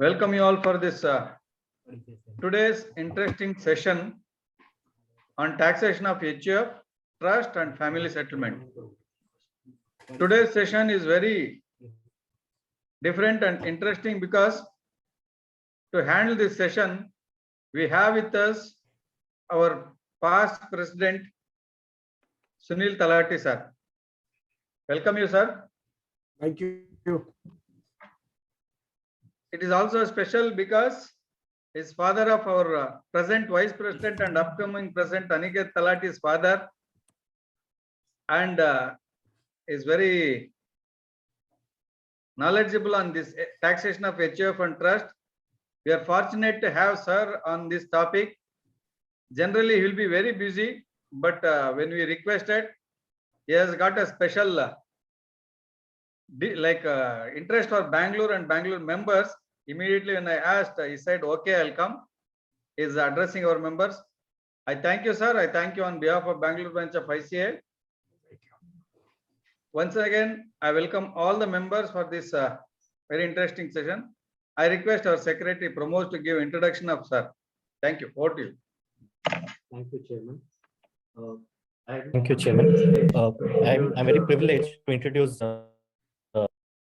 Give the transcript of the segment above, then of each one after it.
Welcome you all for this today's interesting session on taxation of HUF, trust and family settlement. Today's session is very different and interesting because to handle this session, we have with us our past president, Sunil Talati, sir. Welcome you, sir. Thank you. It is also special because his father of our present vice president and upcoming president Aniket Talati's father, and is very knowledgeable on this taxation of HUF and trust. We are fortunate to have sir on this topic. Generally, he will be very busy, but when we requested, he has got a special interest for Bangalore and Bangalore members. Immediately when I asked, he said, okay, I'll come. He is addressing our members. I thank you, sir. I thank you on behalf of Bangalore branch of ICA. Once again, I welcome all the members for this very interesting session. I request our secretary Pramod to give introduction of sir. Thank you. Over to you. Thank you, Chairman. Thank you, Chairman. I'm very privileged to introduce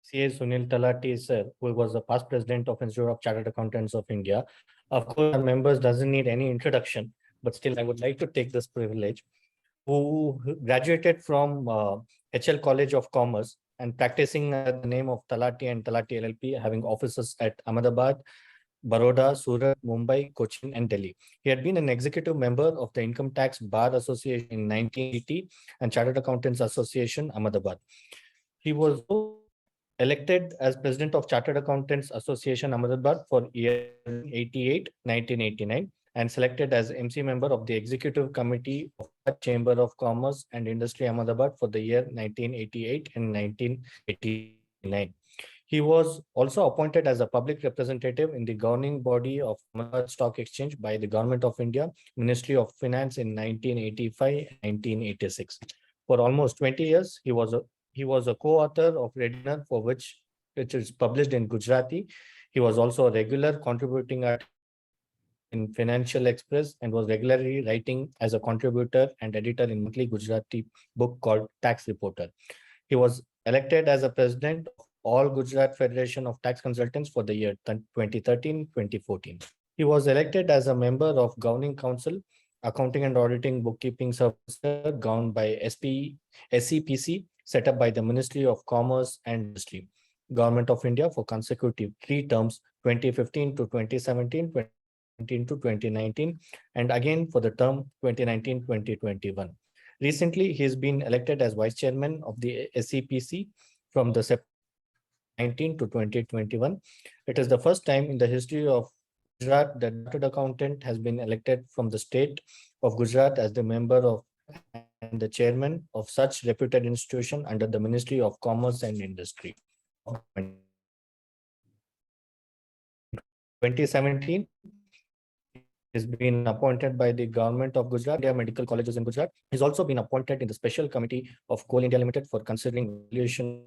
CA Sunil Talati, sir, who was the past president of Institute of Chartered Accountants of India. Of course, our members doesn't need any introduction, but still I would like to take this privilege. Who graduated from HL College of Commerce and practicing the name of Talati and Talati LLP, having offices at Ahmedabad, Baroda, Surat, Mumbai, Cochin, and Delhi. He had been an executive member of the Income Tax Bar Association in 1980 and Chartered Accountants Association, Ahmedabad. He was elected as president of Chartered Accountants Association, Ahmedabad for year 1989, and selected as MC member of the Executive Committee of the Chamber of Commerce and Industry, Ahmedabad for the year 1988 and 1989. He was also appointed as a public representative in the governing body of Ahmedabad Stock Exchange by the Government of India, Ministry of Finance in 1985 and 1986. For almost 20 years, he was a co-author of Redner, for which is published in Gujarati. He was also a regular contributing artist in Financial Express and was regularly writing as a contributor and editor in monthly Gujarati book called Tax Reporter. He was elected as a president of All Gujarat Federation of Tax Consultants for the year 2013-2014. He was elected as a member of Governing Council, Accounting and Auditing Bookkeeping Service, governed by SEPC, set up by the Ministry of Commerce and Industry, Government of India for consecutive 3 terms, 2015 to 2017, 2019 to 2019, and again for the term 2019-2021. Recently, he has been elected as vice chairman of the SEPC from the September 19 to 2021. It is the first time in the history of Gujarat that a chartered accountant has been elected from the state of Gujarat as the member of and the chairman of such reputed institution under the Ministry of Commerce and Industry. 2017, has been appointed by the government of Gujarat, India Medical Colleges in Gujarat. He's also been appointed in the special committee of Coal India Limited for considering valuation.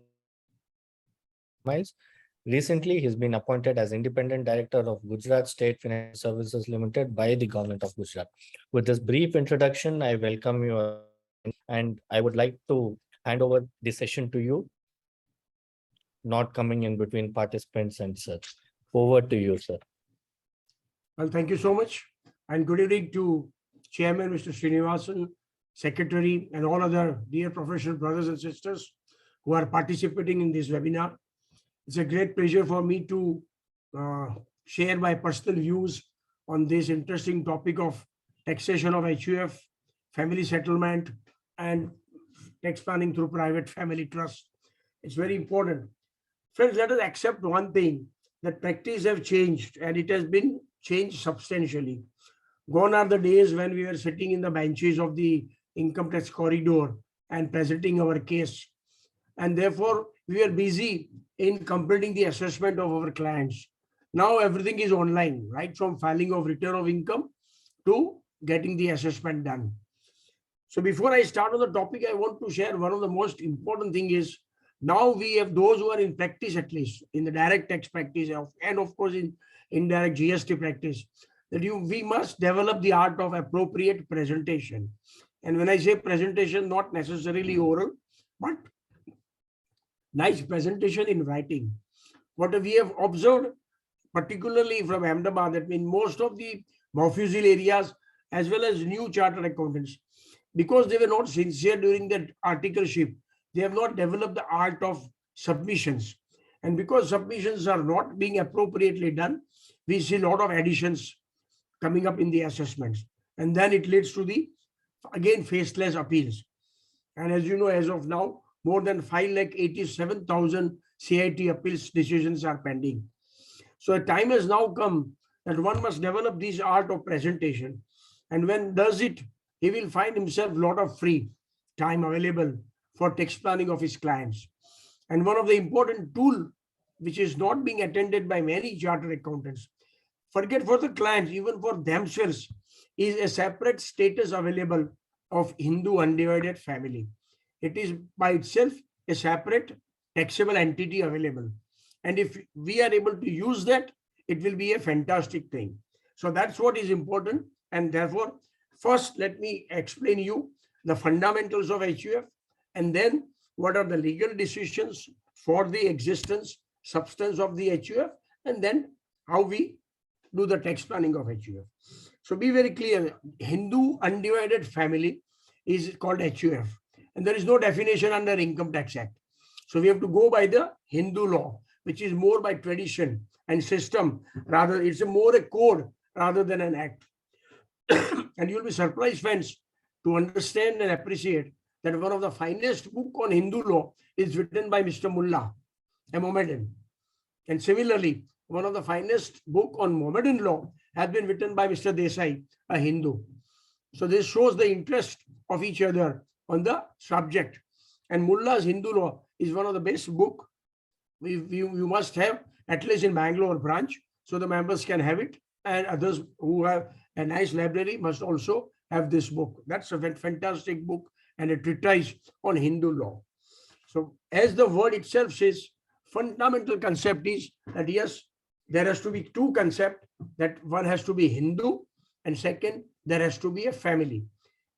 Recently, he's been appointed as independent director of Gujarat State Financial Services Limited by the government of Gujarat. With this brief introduction, I welcome you, and I would like to hand over the session to you, not coming in between participants and such. Over to you, sir. Well, thank you so much. And good evening to Chairman, Mr. Srinivasan, Secretary, and all other dear professional brothers and sisters who are participating in this webinar. It's a great pleasure for me to share my personal views on this interesting topic of taxation of HUF, family settlement, and tax planning through private family trust. It's very important. Friends, let us accept one thing, that practice have changed, and it has been changed substantially. Gone are the days when we were sitting in the benches of the income tax corridor and presenting our case. And therefore, we are busy in completing the assessment of our clients. Now everything is online, right from filing of return of income to getting the assessment done. So before I start on the topic, I want to share one of the most important thing is Now we have those who are in practice, at least in the direct tax practice and of course in indirect GST practice, that we must develop the art of appropriate presentation. And when I say presentation, not necessarily oral, but nice presentation in writing. What we have observed, particularly from Ahmedabad, that in most of the Mofussil areas, as well as new chartered accountants, because they were not sincere during that articleship, they have not developed the art of submissions. And because submissions are not being appropriately done, we see a lot of additions coming up in the assessments. And then it leads to the, again, faceless appeals. And as you know, as of now, more than 5,87,000 CIT appeals decisions are pending. So a time has now come that one must develop this art of presentation. And when does it, he will find himself a lot of free time available for tax planning of his clients. And one of the important tool which is not being attended by many chartered accountants, forget for the clients, even for themselves, is a separate status available of Hindu undivided family. It is by itself a separate taxable entity available. And if we are able to use that, it will be a fantastic thing. So that's what is important. And therefore, first, let me explain you the fundamentals of HUF, and then what are the legal decisions for the existence, substance of the HUF, and then how we do the tax planning of HUF. So be very clear, Hindu undivided family is called HUF, and there is no definition under Income Tax Act. So we have to go by the Hindu law, which is more by tradition and system, rather it's more a code rather than an act. And you'll be surprised, friends, to understand and appreciate that one of the finest book on Hindu law is written by Mr. Mullah, a Mohammedan. And similarly, one of the finest book on Mohammedan law has been written by Mr. Desai, a Hindu. So this shows the interest of each other on the subject. And Mullah's Hindu law is one of the best book you must have, at least in Bangalore branch, so the members can have it. And others who have a nice library must also have this book. That's a fantastic book and a treatise on Hindu law. So as the word itself says, fundamental concept is that yes, there has to be two concepts, that one has to be Hindu, and second, there has to be a family.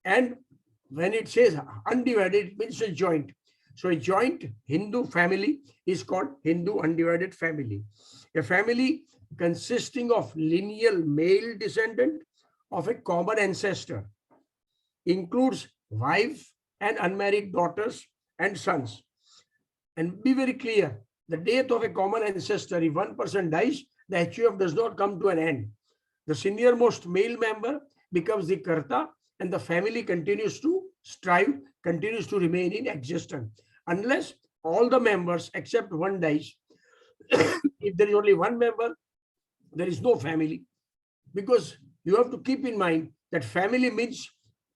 And when it says undivided, it means a joint. So a joint Hindu family is called Hindu undivided family. A family consisting of lineal male descendant of a common ancestor, includes wife and unmarried daughters and sons. And be very clear, the death of a common ancestor, if one person dies, the HUF does not come to an end. The senior-most male member becomes the Karta, and the family continues to strive, continues to remain in existence. Unless all the members except one dies, if there is only one member, there is no family. Because you have to keep in mind that family means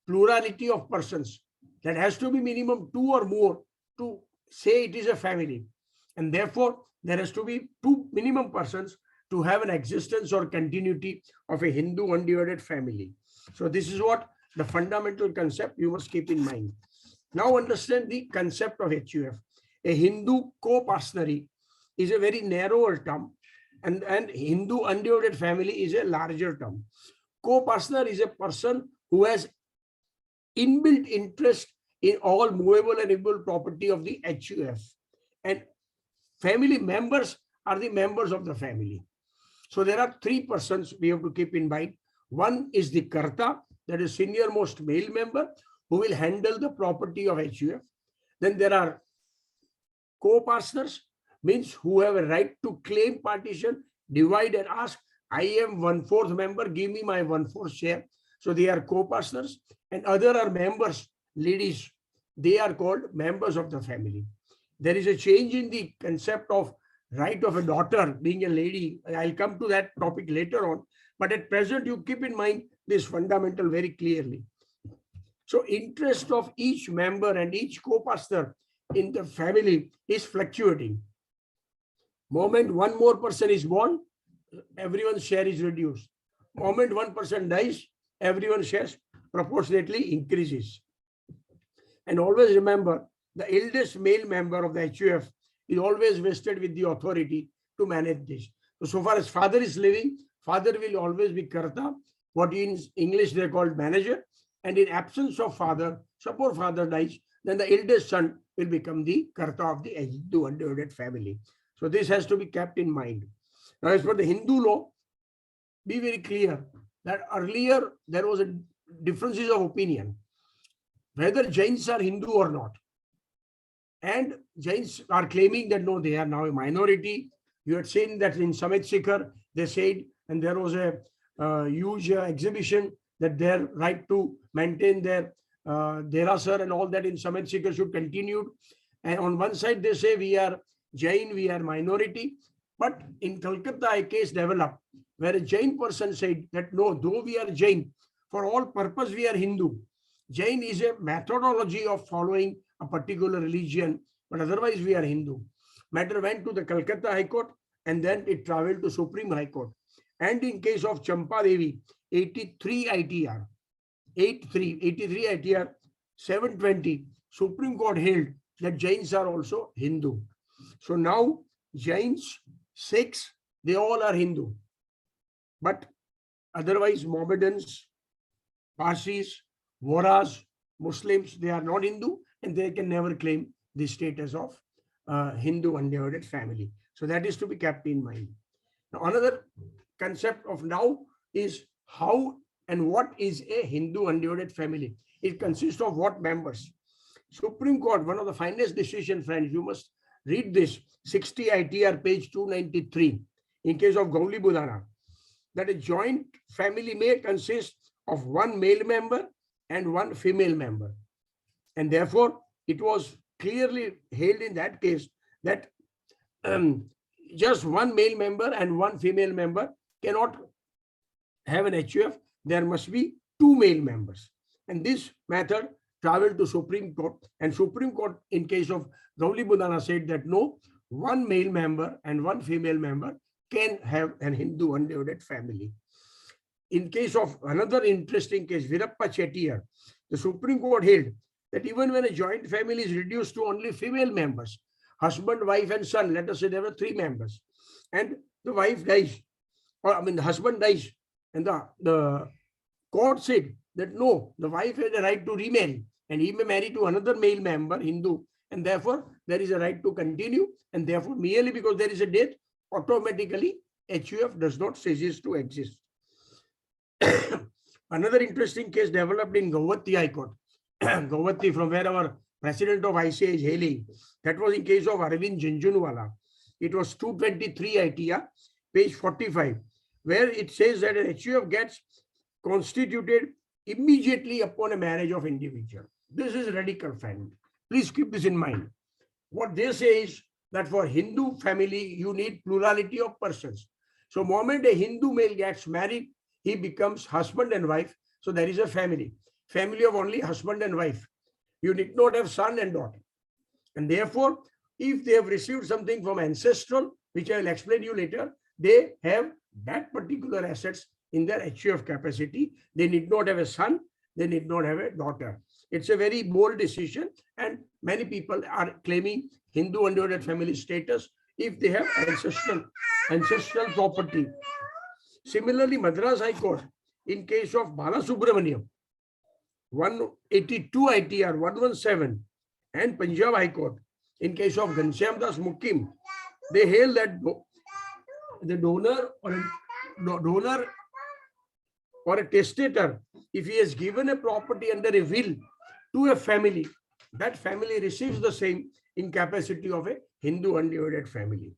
plurality of persons. That has to be minimum two or more to say it is a family. And therefore, there has to be two minimum persons to have an existence or continuity of a Hindu undivided family. So this is what the fundamental concept you must keep in mind. Now understand the concept of HUF. A Hindu co-partnery is a very narrower term, and Hindu undivided family is a larger term. Co-partner is a person who has inbuilt interest in all movable and immovable property of the HUF. And family members are the members of the family. So there are three persons we have to keep in mind. One is the Karta, that is senior most male member, who will handle the property of HUF. Then there are co-partners, means who have a right to claim partition, divide and ask, I am 1/4 member, give me my 1/4 share. So they are co-partners. And other are members, ladies. They are called members of the family. There is a change in the concept of right of a daughter being a lady. I'll come to that topic later on. But at present, you keep in mind this fundamental very clearly. So interest of each member and each co-partner in the family is fluctuating. Moment one more person is born, everyone's share is reduced. Moment one person dies, everyone's shares proportionately increases. And always remember the eldest male member of the HUF is always vested with the authority to manage this. So far as father is living, father will always be Karta, what in English they called manager. And in absence of father, suppose father dies, then the eldest son will become the Karta of the Hindu undivided family. So this has to be kept in mind. Now, as for the Hindu law, be very clear that earlier there was a differences of opinion whether Jains are Hindu or not. And Jains are claiming that no, they are now a minority. You had seen that in Samit Shikhar, they said, and there was a huge exhibition that their right to maintain their Derasar and all that in Samit Shikhar should continue. And on one side, they say we are Jain, we are minority. But in Calcutta, a case developed where a Jain person said that no, though we are Jain, for all purpose we are Hindu. Jain is a methodology of following a particular religion, but otherwise we are Hindu. Matter went to the Calcutta High Court and then it traveled to Supreme High Court. And in case of Champa Devi, 83 ITR, 83 ITR, 720, Supreme Court held that Jains are also Hindu. So now Jains, Sikhs, they all are Hindu. But otherwise Mohammedans, Parsis, Voras, Muslims, they are not Hindu and they can never claim the status of Hindu undivided family. So that is to be kept in mind. Now, another concept of now is how and what is a Hindu undivided family. It consists of what members? Supreme Court, one of the finest decisions, friends, you must read this, 60 ITR, page 293, in case of Gauli Budana, that a joint family may consist of one male member and one female member. And therefore, it was clearly held in that case that just one male member and one female member cannot have an HUF. There must be two male members. And this method traveled to Supreme Court. And Supreme Court, in case of Gauli Budana, said that no, one male member and one female member can have an Hindu undivided family. In case of another interesting case, Virappa Chettiar, the Supreme Court held that even when a joint family is reduced to only female members, husband, wife, and son, let us say there were three members, and the wife dies, or I mean the husband dies, and the court said that no, the wife has a right to remarry, and he may marry to another male member, Hindu, and therefore there is a right to continue, and therefore merely because there is a death, automatically HUF does not cease to exist. Another interesting case developed in Guwahati High Court. Guwahati, from where our president of ICA is hailing, that was in case of Arvind Jhunjhunwala. It was 223 ITR, page 45, where it says that an HUF gets constituted immediately upon a marriage of individual. This is radical, friend. Please keep this in mind. What they say is that for Hindu family, you need plurality of persons. So moment a Hindu male gets married, he becomes husband and wife. So there is a family of only husband and wife. You need not have son and daughter. And therefore, if they have received something from ancestral, which I will explain to you later, they have that particular assets in their HUF capacity. They need not have a son, they need not have a daughter. It's a very bold decision, and many people are claiming Hindu undivided family status if they have ancestral property. Similarly, Madras High Court, in case of Balasubramaniam, 182 ITR 117, and Punjab High Court, in case of Ghanshyam Das Mukim, they hail that the donor or a testator, if he has given a property under a will to a family, that family receives the same in capacity of a Hindu undivided family.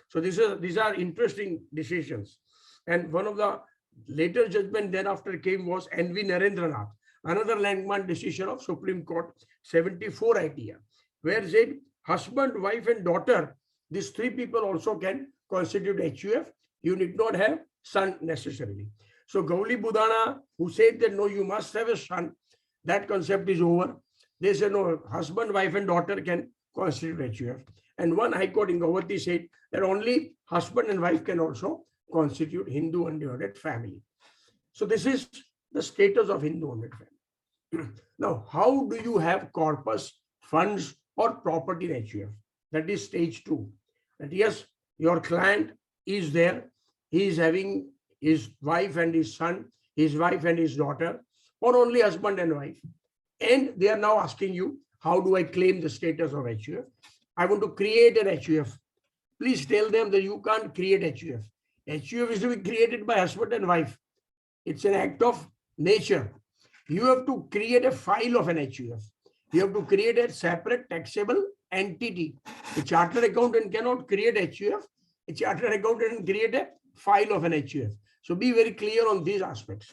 So these are interesting decisions. And one of the later judgment thereafter came was N.V. Narendranath, another landmark decision of Supreme Court, 74 ITR, where said husband, wife, and daughter, these three people also can constitute HUF. You need not have son necessarily. So Gauli Budana, who said that no, you must have a son, that concept is over. They say no, husband, wife, and daughter can constitute HUF. And one High Court in Guwahati said that only husband and wife can also constitute Hindu undivided family. So this is the status of Hindu undivided family. Now, how do you have corpus, funds, or property in HUF. That is stage 2. That yes, your client is there. He is having his wife and his son, his wife and his daughter, or only husband and wife. And they are now asking you, how do I claim the status of HUF? I want to create an HUF. Please tell them that you can't create HUF. HUF is to be created by husband and wife. It's an act of nature. You have to create a file of an HUF. You have to create a separate taxable entity. A chartered accountant cannot create HUF. A chartered accountant can create a file of an HUF. So be very clear on these aspects.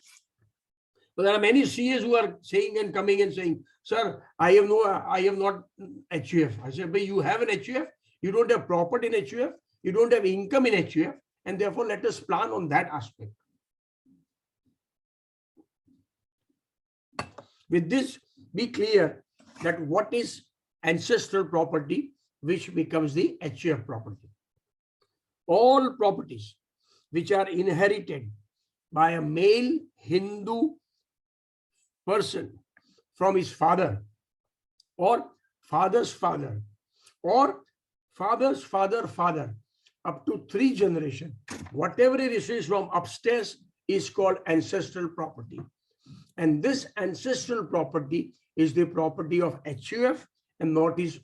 But there are many CAs who are saying and coming and saying, sir, I have not HUF. I say, but you have an HUF. You don't have property in HUF. You don't have income in HUF. And therefore, let us plan on that aspect. With this, be clear that what is ancestral property, which becomes the HUF property. All properties which are inherited by a male Hindu person from his father or father's father or father's father up to 3 generations, whatever he receives from upstairs is called ancestral property. And this ancestral property is the property of HUF and not his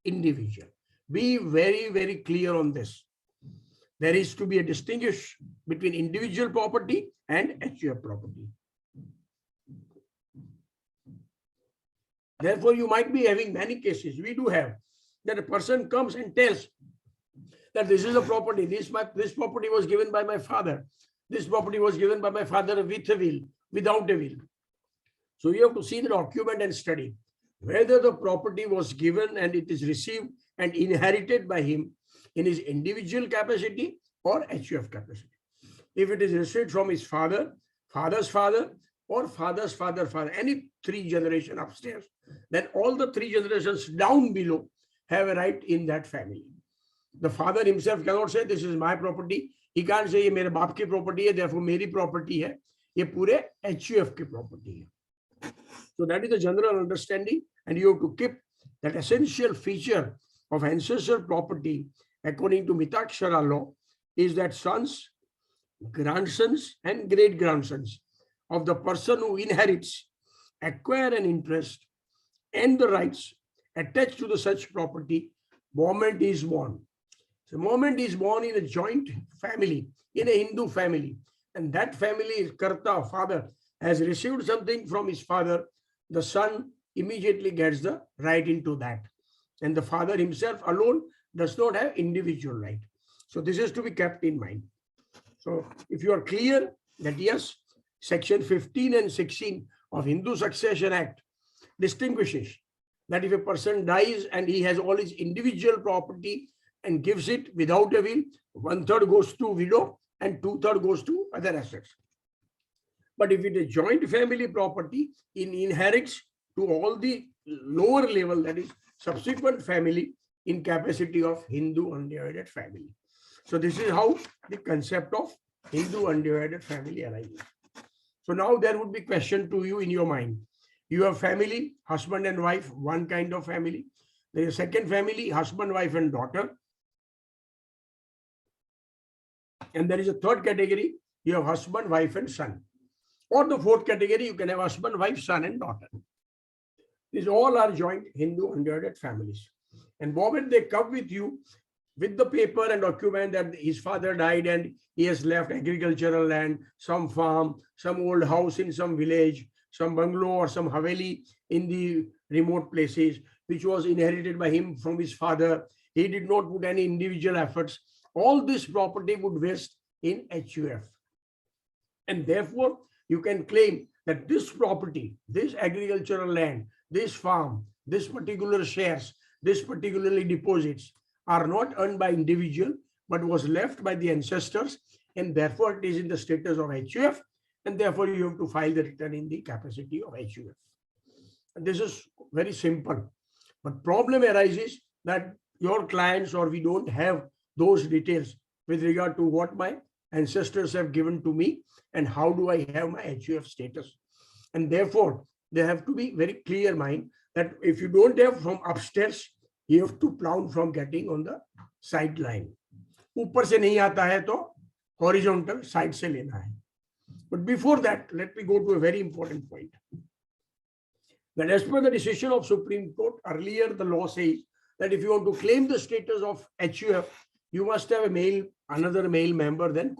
individual. Be very, very clear on this. There is to be a distinguish between individual property and HUF property. Therefore, you might be having many cases. We do have that a person comes and tells that this is a property. This property was given by my father. This property was given by my father with a will, without a will. So you have to see the document and study whether the property was given and it is received and inherited by him in his individual capacity or HUF capacity. If it is received from his father, father's father, or father's father, any 3 generations upstairs, then all the 3 generations down below have a right in that family. The father himself cannot say, this is my property. He can't say, ये मेरे बाप की property है, therefore मेरी property है. ये पूरे HUF की property है. So that is the general understanding, and you have to keep that essential feature of ancestral property according to Mitakshara law is that sons, grandsons, and great-grandsons of the person who inherits acquire an interest and the rights attached to the such property moment is born. The moment is born in a joint family, in a Hindu family, and that family is Karta, father, has received something from his father, the son immediately gets the right into that. And the father himself alone does not have individual right. So this is to be kept in mind. So if you are clear that yes, section 15 and 16 of Hindu Succession Act distinguishes that if a person dies and he has all his individual property and gives it without a will, 1/3 goes to widow and 2/3 goes to other assets. But if it is joint family property, it inherits to all the lower level, that is subsequent family, in capacity of Hindu undivided family. So this is how the concept of Hindu undivided family arises. So now there would be question to you in your mind. You have family, husband and wife, one kind of family. There is a second family, husband, wife, and daughter. And there is a third category, you have husband, wife, and son. Or the fourth category, you can have husband, wife, son, and daughter. These all are joint Hindu undivided families. And moment they come with you with the paper and document that his father died and he has left agricultural land, some farm, some old house in some village, some bungalow or some haveli in the remote places, which was inherited by him from his father. He did not put any individual efforts. All this property would vest in HUF. And therefore, you can claim that this property, this agricultural land, this farm, this particular shares, this particularly deposits are not earned by individual, but was left by the ancestors. And therefore, it is in the status of HUF. And therefore, you have to file the return in the capacity of HUF. And this is very simple. But problem arises that your clients or we don't have those details with regard to what my ancestors have given to me and how do I have my HUF status. And therefore, they have to be very clear mind that if you don't have from upstairs you have to plan from getting on the sideline. ऊपर से नहीं आता है तो horizontal side से लेना है. But before that, let me go to a very important point. That as per the decision of Supreme Court, earlier the law says that if you want to claim the status of HUF, you must have a male, another male member than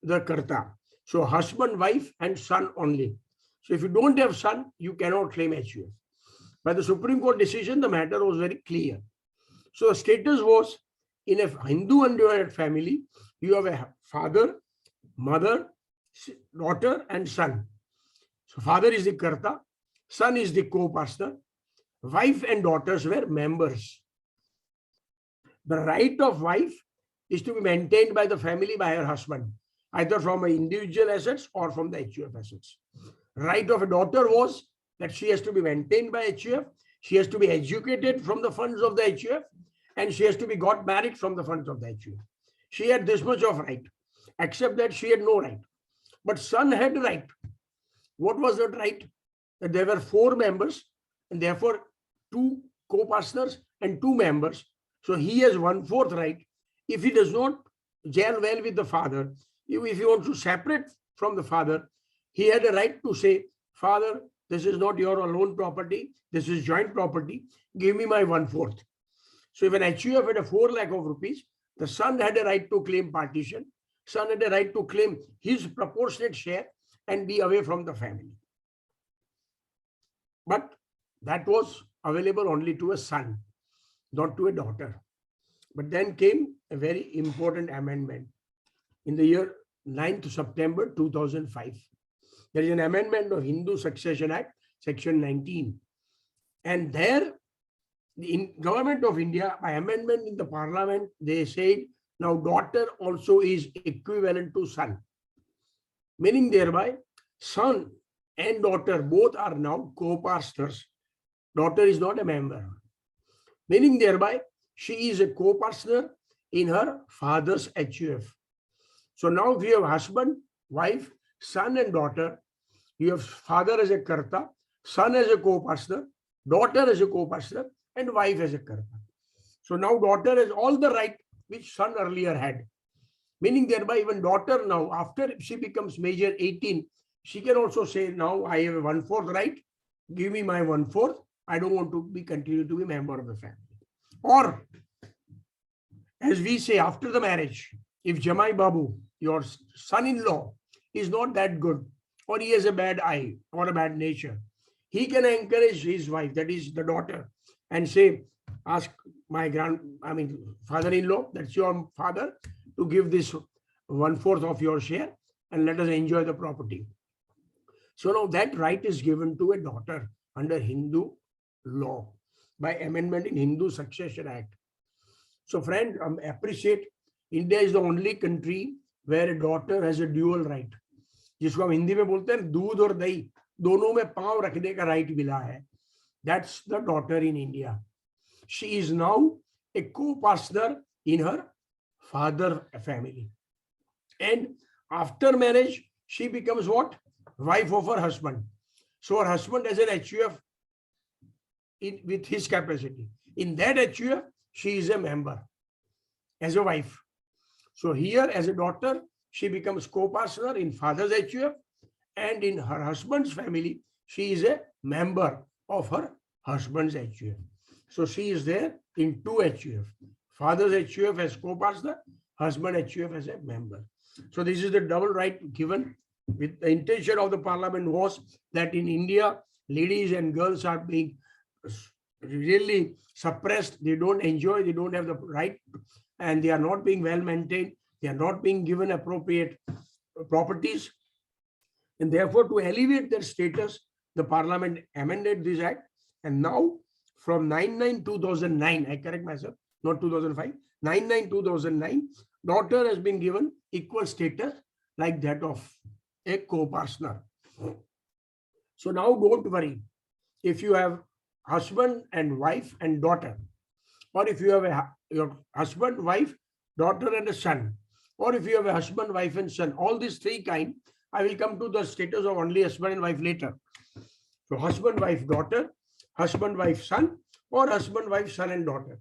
the Karta. So husband, wife, and son only. So if you don't have son, you cannot claim HUF. By the Supreme Court decision, the matter was very clear. So the status was, in a Hindu undivided family, you have a father, mother, daughter, and son. So father is the Karta, son is the co-pastor, wife and daughters were members. The right of wife is to be maintained by the family, by her husband, either from individual assets or from the HUF assets. Right of a daughter was that she has to be maintained by HUF, she has to be educated from the funds of the HUF, and she has to be got married from the funds of the HUF. She had this much of right, except that she had no right. But son had right. What was that right? That there were 4 members, and therefore 2 co-partners and 2 members. So he has 1/4 right. If he does not gel well with the father, if he wants to separate from the father, he had a right to say, father, this is not your alone property, this is joint property, give me my 1/4. So if an HUF had a 4 lakh of rupees, the son had a right to claim partition, son had a right to claim his proportionate share and be away from the family. But that was available only to a son, not to a daughter. But then came a very important amendment in the year 9th September 2005. There is an amendment of Hindu Succession Act, section 19. And there, the government of India, by amendment in the parliament, they said, now daughter also is equivalent to son. Meaning thereby, son and daughter both are now co-partners. Daughter is not a member. Meaning thereby, she is a co-partner in her father's HUF. So now if you have husband, wife, son and daughter, you have father as a Karta, son as a co-partner, daughter as a co-partner, and wife as a Karta. So now daughter has all the right which son earlier had. Meaning thereby even daughter now, after she becomes major 18, she can also say, now I have a 1/4 right, give me my 1/4. I don't want to be continue to be a member of the family. Or as we say after the marriage, if Jamai Babu, your son-in-law, is not that good, or he has a bad eye or a bad nature, he can encourage his wife, that is the daughter, and say, ask my father-in-law, that's your father, to give this 1/4 of your share and let us enjoy the property. So now that right is given to a daughter under Hindu law by amendment in Hindu Succession Act. So friend, appreciate India is the only country where a daughter has a dual right. जिसको हम हिंदी में बोलते हैं दूध और दही दोनों में पांव रखने का right मिला है. That's the daughter in India. She is now a co-partner in her father family. And after marriage, she becomes what? Wife of her husband. So her husband has an HUF with his capacity. In that HUF, she is a member as a wife. So here as a daughter, she becomes co-partner in father's HUF, and in her husband's family, she is a member of her husband's HUF. So she is there in 2 HUF. Father's HUF as co-partner, husband HUF as a member. So this is the double right given. With the intention of the parliament was that in India, ladies and girls are being really suppressed. They don't enjoy, they don't have the right, and they are not being well maintained. They are not being given appropriate properties. And therefore, to alleviate their status, the parliament amended this act. And now from 9/9/2009, I correct myself, not 2005, 9/9/2009, daughter has been given equal status like that of a co-partner. So now don't worry. If you have husband and wife and daughter, or if you have your husband, wife, daughter and a son, or if you have a husband, wife and son, all these 3 kind, I will come to the status of only husband and wife later. So husband, wife, daughter, husband, wife, son, or husband, wife, son and daughter.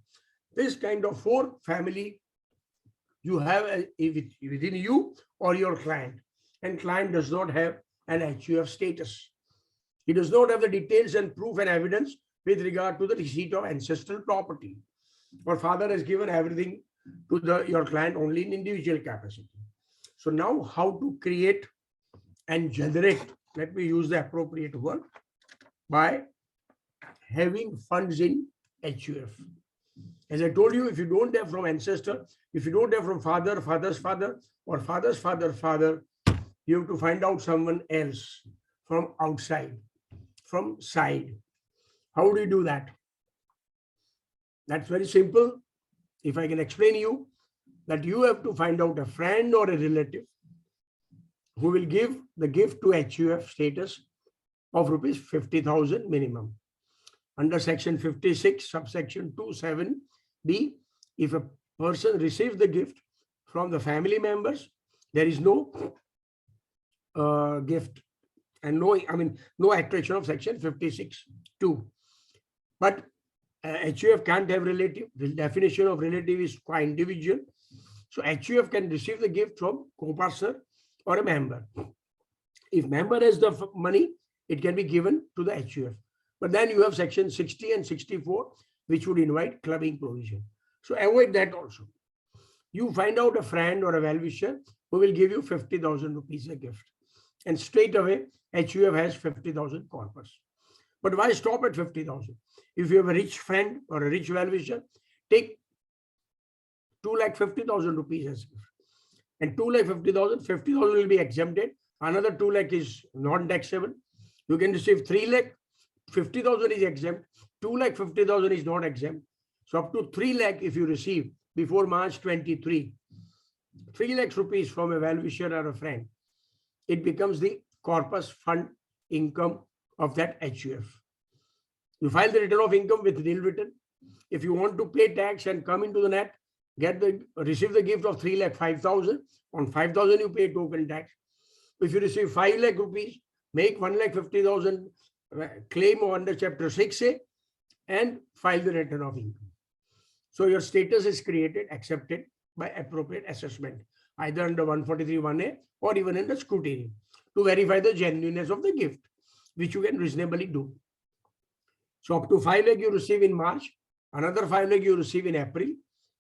This kind of 4 family you have within you or your client, and client does not have an HUF status. He does not have the details and proof and evidence with regard to the receipt of ancestral property. Or father has given everything to your client only in individual capacity. So now how to create and generate, let me use the appropriate word, by having funds in HUF. As I told you, if you don't have from ancestor, if you don't have from father, father's father, or father's father, you have to find out someone else from outside, from side. How do you do that? That's very simple. If I can explain you that you have to find out a friend or a relative who will give the gift to HUF status of rupees 50,000 minimum. Under section 56, subsection 27B, if a person receives the gift from the family members, there is no gift and no attraction of section 56(2). But HUF can't have relative. The definition of relative is quite individual. So HUF can receive the gift from co-partner or a member. If member has the money, it can be given to the HUF. But then you have section 60 and 64, which would invite clubbing provision. So avoid that also. You find out a friend or a well-wisher who will give you 50,000 rupees a gift. And straight away, HUF has 50,000 corpus. But why stop at 50,000? If you have a rich friend or a rich well-wisher, take 2,50,000 rupees as gift. And 2,50,000, 50,000 will be exempted. Another 2 lakh is non-taxable. You can receive 3 lakh, 50,000 is exempt. 2,50,000 is not exempt. So up to 3 lakh if you receive before March 23, 3 lakhs rupees from a well-wisher or a friend, it becomes the corpus fund income of that HUF. You file the return of income with nil return. If you want to pay tax and come into the net, receive the gift of 3,05,000. On 5,000 you pay token tax. If you receive 5 lakh rupees, make 1,50,000 claim under chapter 6A and file the return of income. So your status is created, accepted by appropriate assessment, either under 143(1)A or even under scrutiny, to verify the genuineness of the gift, which you can reasonably do. So up to 5 lakh you receive in March, another 5 lakh you receive in April.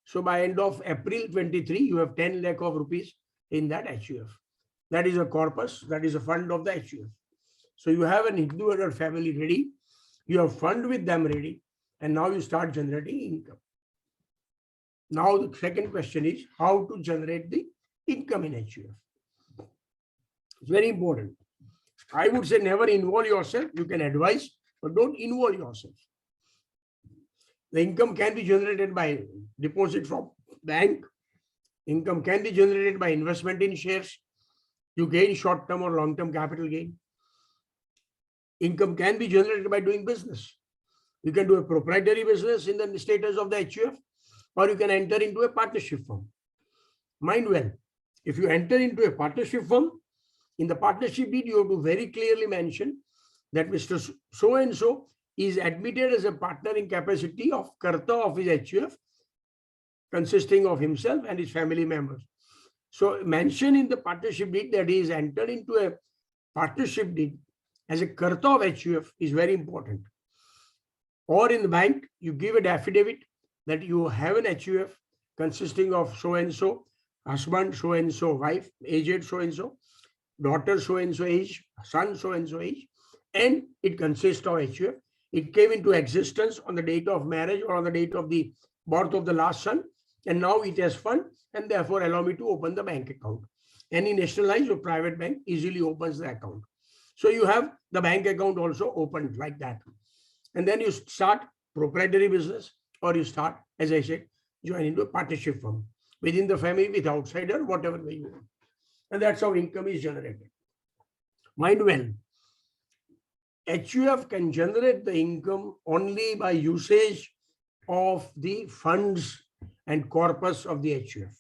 So by end of April 23, you have 10 lakh of rupees in that HUF. That is a corpus, that is a fund of the HUF. So you have an individual family ready, you have fund with them ready, and now you start generating income. Now the second question is how to generate the income in HUF. It's very important. I would say never involve yourself. You can advise, but don't involve yourself. The income can be generated by deposit from bank. Income can be generated by investment in shares. You gain short-term or long-term capital gain. Income can be generated by doing business. You can do a proprietary business in the status of the HUF, or you can enter into a partnership firm. Mind well, if you enter into a partnership firm, in the partnership deed, you have to very clearly mention that Mr. So-and-so is admitted as a partner in capacity of Karta of his HUF, consisting of himself and his family members. So mention in the partnership deed that he is entered into a partnership deed as a Karta of HUF is very important. Or in the bank, you give an affidavit that you have an HUF consisting of so-and-so, husband so-and-so, wife, aged so-and-so, daughter so-and-so age, son so-and-so age, and it consists of HUF. It came into existence on the date of marriage or on the date of the birth of the last son, and now it has fund, and therefore allow me to open the bank account. Any nationalized or private bank easily opens the account. So you have the bank account also opened like that. And then you start proprietary business, or you start, as I said, join into a partnership firm within the family, with outsider, whatever way you want. And that's how income is generated. Mind well, HUF can generate the income only by usage of the funds and corpus of the HUF.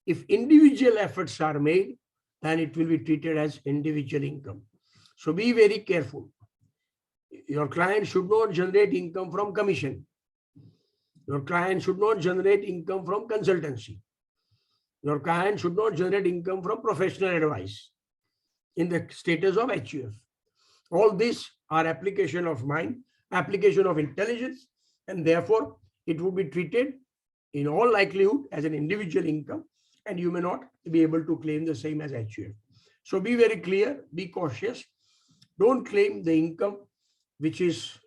If individual efforts are made, then it will be treated as individual income. So be very careful. your client should not generate income from commission. Your client should not generate income from consultancy. Your client should not generate income from professional advice in the status of HUF. All these are application of mind, application of intelligence, and therefore it would be treated in all likelihood as an individual income, and you may not be able to claim the same as HUF. So be very clear, be cautious. Don't claim the income which is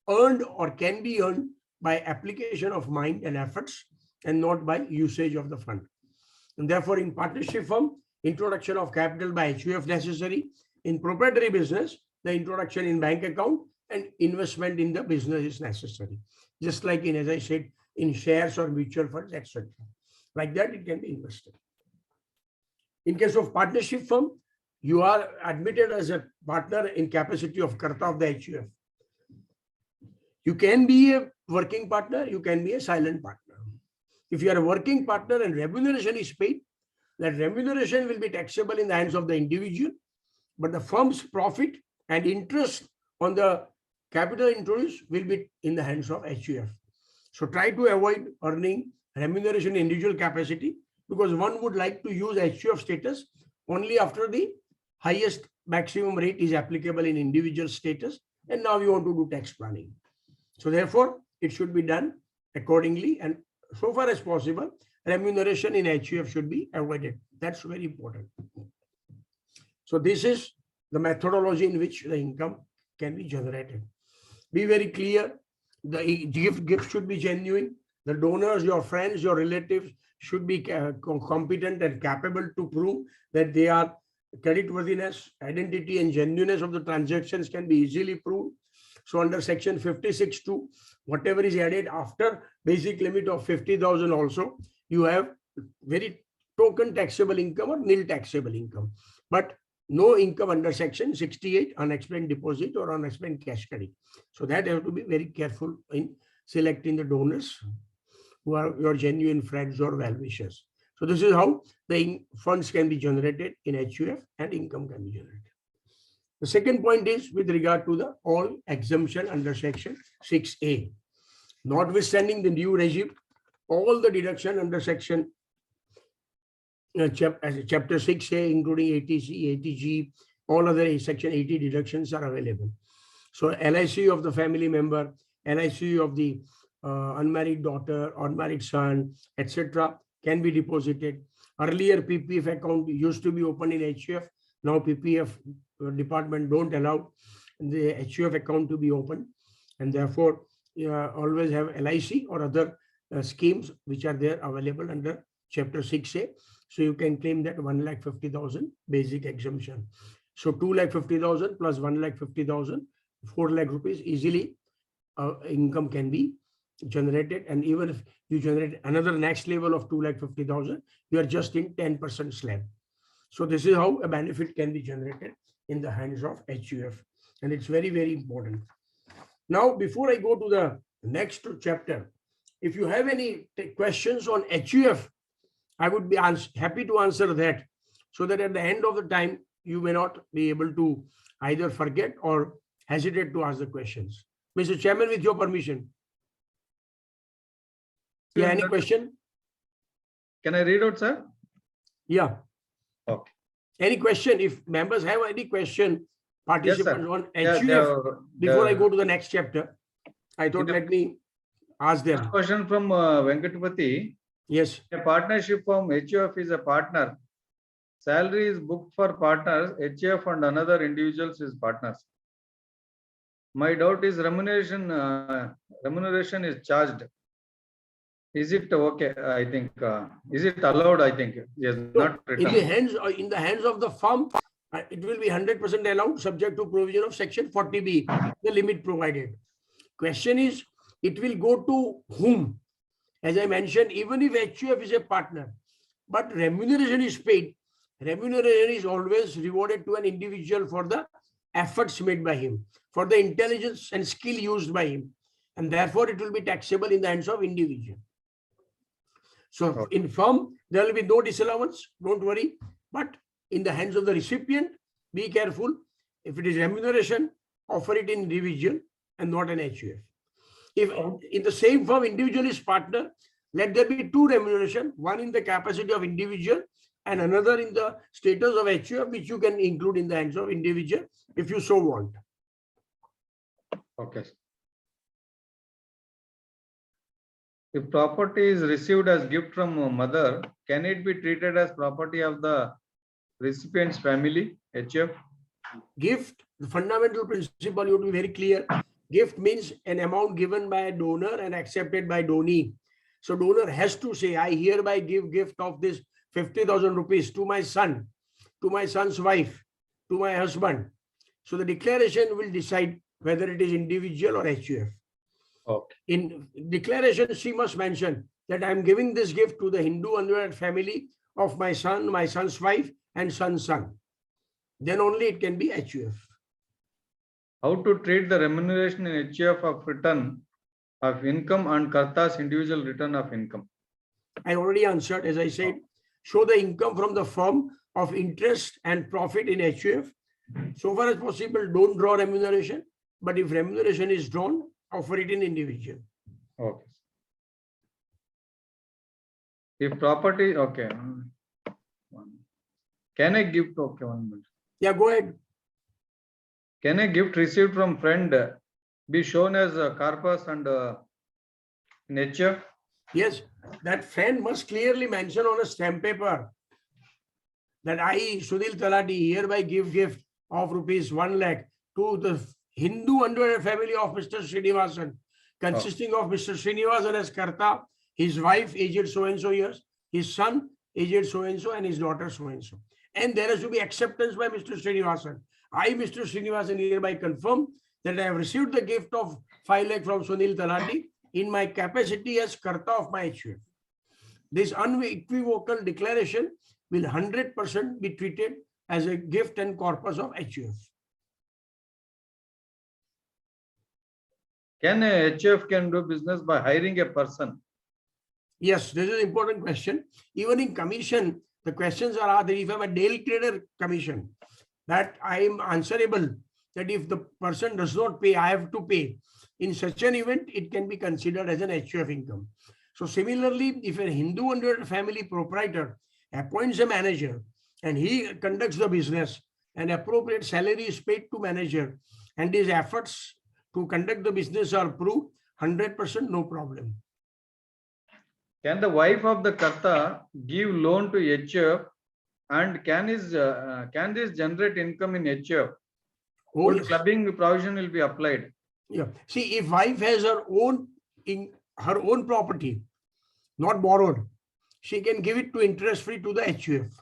earned or can be earned by application of mind and efforts and not by usage of the fund. And therefore, in partnership firm, introduction of capital by HUF necessary. In proprietary business, the introduction in bank account and investment in the business is necessary. Just like in, as I said, in shares or mutual funds, etc. Like that, it can be invested. In case of partnership firm, you are admitted as a partner in capacity of Karta of the HUF. You can be a working partner, you can be a silent partner. If you are a working partner and remuneration is paid, that remuneration will be taxable in the hands of the individual, but the firm's profit and interest on the capital introduced will be in the hands of HUF. So try to avoid earning remuneration in individual capacity, because one would like to use HUF status only after the highest maximum rate is applicable in individual status, and now you want to do tax planning. So therefore, it should be done accordingly, and so far as possible, remuneration in HUF should be avoided. That's very important. So this is the methodology in which the income can be generated. Be very clear. The gift should be genuine. The donors, your friends, your relatives should be competent and capable to prove that they are creditworthiness, identity, and genuineness of the transactions can be easily proved. So under section 56(2), whatever is added after basic limit of 50,000 also, you have very token taxable income or nil taxable income, but no income under section 68, unexplained deposit or unexplained cash credit. So that you have to be very careful in selecting the donors who are your genuine friends or well-wishers. So this is how the funds can be generated in HUF and income can be generated. The second point is with regard to the all exemption under section 6A. Notwithstanding the new regime, all the deduction under section chapter 6A, including ATC, ATG, all other section 80 deductions are available. So LIC of the family member, LIC of the unmarried daughter, unmarried son, etc. can be deposited. Earlier PPF account used to be opened in HUF. Now PPF department don't allow the HUF account to be open, and therefore always have LIC or other schemes which are there available under chapter 6A. So you can claim that 1,50,000 basic exemption. So 2,50,000 plus 1,50,000, 4 lakh rupees easily income can be generated. And even if you generate another next level of 2,50,000, you are just in 10% slab. So this is how a benefit can be generated in the hands of HUF, and it's very, very important. Now, before I go to the next chapter, if you have any questions on HUF, I would be happy to answer that, so that at the end of the time, you may not be able to either forget or hesitate to ask the questions. Mr. Chairman, with your permission. Yeah, any question? Can I read out, sir? Yeah. Okay. Any question? If members have any question, participants Yes, on Yeah, HUF, before I go to the next chapter, I thought let me ask them. Question from Venkatapati. Yes. A partnership firm HUF is a partner. Salary is booked for partners. HUF and another individuals is partners. My doubt is remuneration. Remuneration is charged. Is it okay? I think. Is it allowed? I think. Yes. So Not written. in the hands of the firm, it will be 100% allowed, subject to provision of section 40B, the limit provided. Question is, it will go to whom? As I mentioned, even if HUF is a partner, but remuneration is paid, remuneration is always rewarded to an individual for the efforts made by him, for the intelligence and skill used by him, and therefore it will be taxable in the hands of individual. So in firm, there will be no disallowance, don't worry, but in the hands of the recipient, be careful. If it is remuneration, offer it in individual and not an HUF. If in the same firm individual is partner, let there be two remuneration, one in the capacity of individual and another in the status of HUF, which you can include in the hands of individual if you so want. Okay. If property is received as gift from a mother, can it be treated as property of the recipient's family, HUF? Gift, the fundamental principle, you have to be very clear. Gift means an amount given by a donor and accepted by donee. So donor has to say, I hereby give gift of this 50,000 rupees to my son, to my son's wife, to my husband. So the declaration will decide whether it is individual or HUF. Okay. In declaration, she must mention that I am giving this gift to the Hindu unwed family of my son, my son's wife, and son's son. Then only it can be HUF. How to treat the remuneration in HUF of return of income and Karta's individual return of income? I already answered, as I said, show the income from the firm of interest and profit in HUF. So far as possible, don't draw remuneration. But if remuneration is drawn, offer it in individual. Okay. If property, okay. Can a gift, okay, 1 minute. Yeah, go ahead. Can a gift received from friend be shown as a corpus and in HUF? Yes, that friend must clearly mention on a stamp paper that I, Sunil Talati, hereby give gift of rupees 1 lakh to the Hindu unwed family of Mr. Srinivasan, consisting of Mr. Srinivasan as Karta, his wife aged so and so years, his son aged so and so, and his daughter so and so. And there has to be acceptance by Mr. Srinivasan. I, Mr. Srinivasan, hereby confirm that I have received the gift of 5 lakh from Sunil Talati in my capacity as Karta of my HUF. This unequivocal declaration will 100% be treated as a gift and corpus of HUF. Can a HUF can do business by hiring a person? Yes, this is an important question. Even in commission, the questions are asked that if I have a daily trader commission, that I am answerable, that if the person does not pay, I have to pay. In such an event, it can be considered as an HUF income. So similarly, if a Hindu unwed family proprietor appoints a manager and he conducts the business, an appropriate salary is paid to manager and his efforts to conduct the business are proved, 100% no problem. Can the wife of the Karta give loan to HUF and can this generate income in HUF? Oh, What yes. clubbing provision will be applied? Yeah. See, if wife has her own property, not borrowed, she can give it to interest free to the HUF.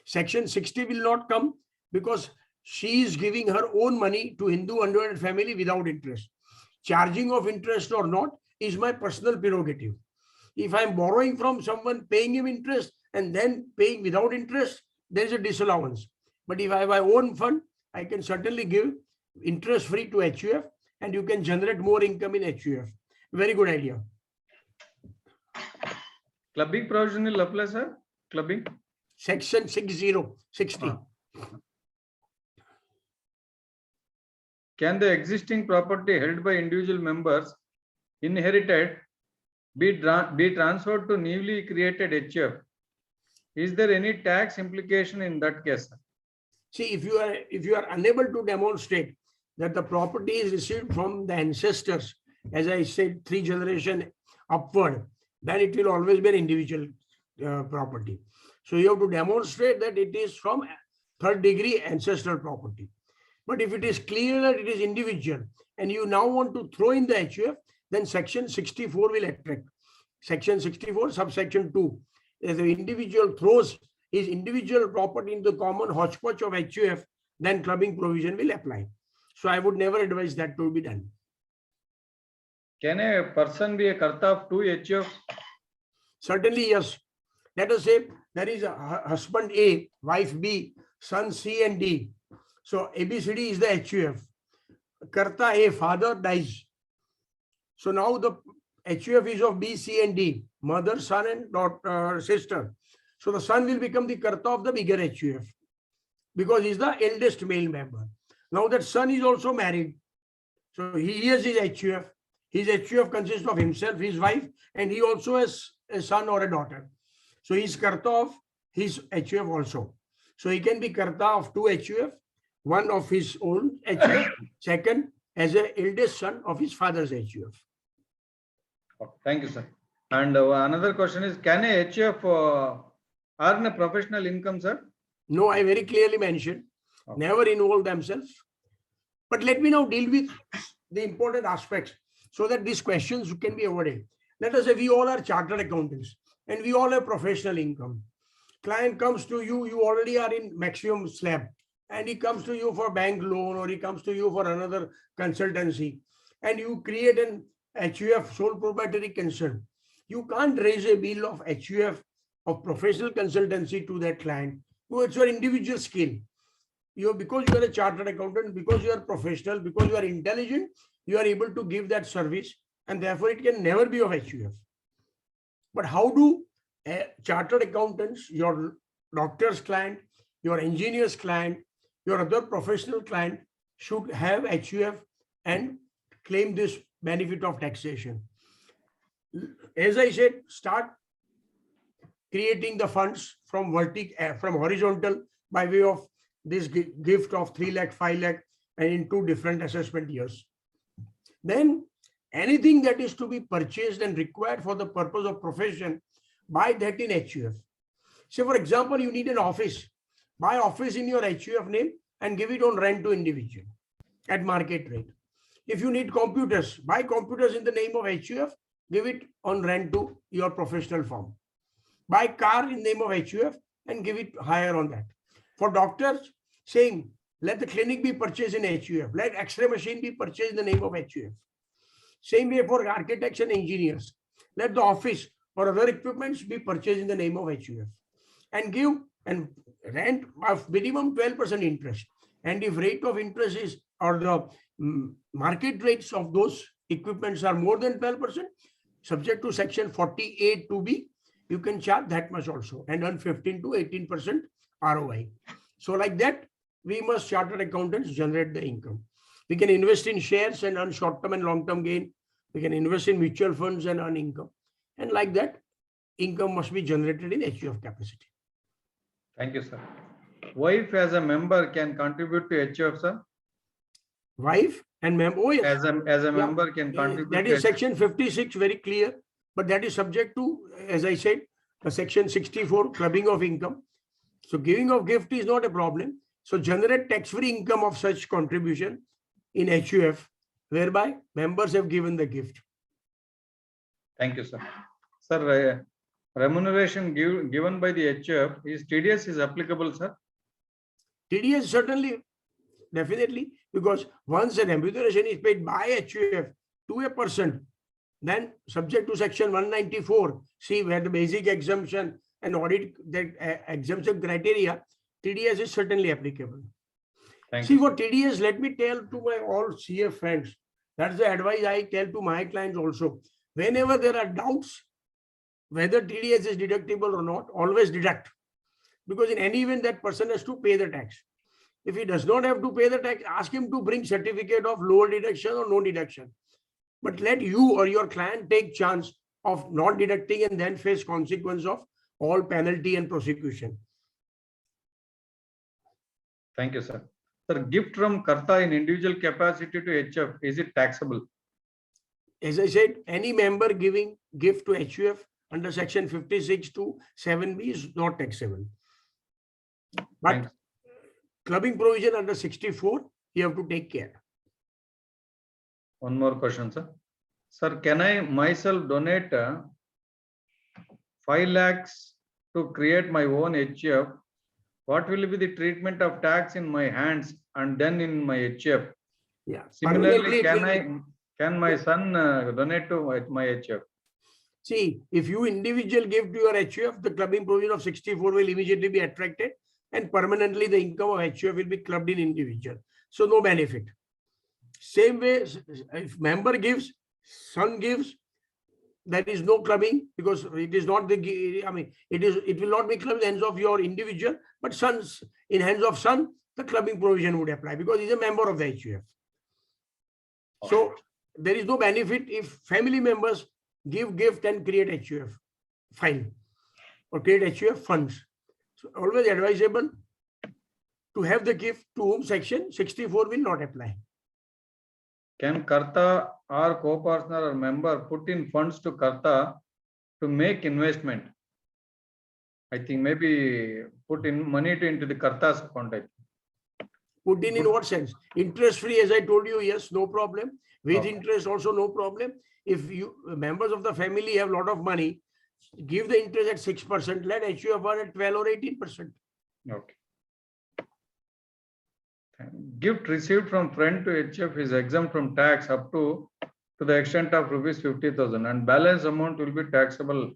Section 60 will not come because she is giving her own money to Hindu unwed family without interest. Charging of interest or not is my personal prerogative. If I am borrowing from someone, paying him interest and then paying without interest, there is a disallowance. But if I have my own fund, I can certainly give interest free to HUF and you can generate more income in HUF. Very good idea. Clubbing provision will apply, sir? Clubbing? Section 60. Can the existing property held by individual members inherited be transferred to newly created HUF? Is there any tax implication in that case? See, if you are unable to demonstrate that the property is received from the ancestors, as I said, 3 generations upward, then it will always be an individual property. So you have to demonstrate that it is from 3rd degree ancestral property. But if it is clear that it is individual and you now want to throw in the HUF, then section 64 will attract. Section 64, subsection 2. If the individual throws his individual property into the common hodgepodge of HUF, then clubbing provision will apply. So I would never advise that to be done. Can a person be a Karta of 2 HUF? Certainly, yes. Let us say there is a husband A, wife B, son C and D. So ABCD is the HUF. Karta A, father dies. So now the HUF is of B, C and D, mother, son and daughter, sister. So the son will become the Karta of the bigger HUF because he is the eldest male member. Now that son is also married. So he has his HUF. His HUF consists of himself, his wife, and he also has a son or a daughter. So he's Karta of his HUF also. So he can be Karta of 2 HUF, one of his own HUF, second as a eldest son of his father's HUF. Thank you, sir. And another question is, can a HUF earn a professional income, sir? No, I very clearly mentioned, Okay. never involve themselves. But let me now deal with the important aspects so that these questions can be avoided. Let us say we all are chartered accountants and we all have professional income. Client comes to you, you already are in maximum slab, and he comes to you for bank loan or he comes to you for another consultancy, and you create an HUF sole proprietary concern. You can't raise a bill of HUF of professional consultancy to that client. So it's your individual skill. Because you are a chartered accountant, because you are professional, because you are intelligent, you are able to give that service, and therefore it can never be of HUF. But how do chartered accountants, your doctor's client, your engineer's client, your other professional client should have HUF and claim this benefit of taxation? As I said, start creating the funds from horizontal by way of this gift of 3 lakh, 5 lakh, and in 2 different assessment years. Then anything that is to be purchased and required for the purpose of profession, buy that in HUF. Say, for example, you need an office. Buy office in your HUF name and give it on rent to individual at market rate. If you need computers, buy computers in the name of HUF, give it on rent to your professional firm. Buy car in name of HUF and give it higher on that. For doctors, saying, let the clinic be purchased in HUF. Let X-ray machine be purchased in the name of HUF. Same way for architects and engineers. Let the office or other equipments be purchased in the name of HUF. And give and rent of minimum 12% interest. And if rate of interest is, or the market rates of those equipments are more than 12%, subject to section 48 2B, you can charge that much also and earn 15 to 18% ROI. So like that, we must chartered accountants generate the income. We can invest in shares and earn short-term and long-term gain. We can invest in mutual funds and earn income. And like that, income must be generated in HUF capacity. Thank you, sir. Wife as a member can contribute to HUF, sir? Wife and member, oh yes. As a member can contribute. That is section 56, very clear. But that is subject to, as I said, section 64, clubbing of income. So giving of gift is not a problem. So generate tax-free income of such contribution in HUF, whereby members have given the gift. Thank you, sir. Sir, remuneration given by the HUF is TDS is applicable, sir? TDS certainly, definitely, because once a remuneration is paid by HUF to a person, then subject to section 194, see where the basic exemption and audit the exemption criteria, TDS is certainly applicable. Thank See, you. for TDS, let me tell to my all CA friends, that's the advice I tell to my clients also. Whenever there are doubts whether TDS is deductible or not, always deduct. Because in any event, that person has to pay the tax. If he does not have to pay the tax, ask him to bring certificate of lower deduction or no deduction. But let you or your client take chance of not deducting and then face consequence of all penalty and prosecution. Thank you, sir. Sir, gift from Karta in individual capacity to HUF, is it taxable? As I said, any member giving gift to HUF under section 56 to 7B is not taxable. But Thanks. clubbing provision under 64, you have to take care. One more question, sir. Sir, can I myself donate 5 lakhs to create my own HUF? What will be the treatment of tax in my hands and then in my HUF? Yeah. Similarly, can my son donate to my HUF? See, if you individual give to your HUF, the clubbing provision of 64 will immediately be attracted and permanently the income of HUF will be clubbed in individual. So no benefit. Same way, if member gives, son gives, there is no clubbing because it is not the, it will not be clubbed in hands of your individual, but sons in hands of son, the clubbing provision would apply because he's a member of the HUF. So there is no benefit if family members give gift and create HUF file or create HUF funds. So always advisable to have the gift to whom section 64 will not apply. Can Karta or co-partner or member put in funds to Karta to make investment? I think maybe put in money into the Karta's account. I think. Put in what sense? Interest free, as I told you, yes, no problem. With Okay. interest also no problem. If you members of the family have a lot of money, give the interest at 6%, let HUF at 12 or 18%. Okay. Gift received from friend to HF is exempt from tax up to the extent of rupees 50,000 and balance amount will be taxable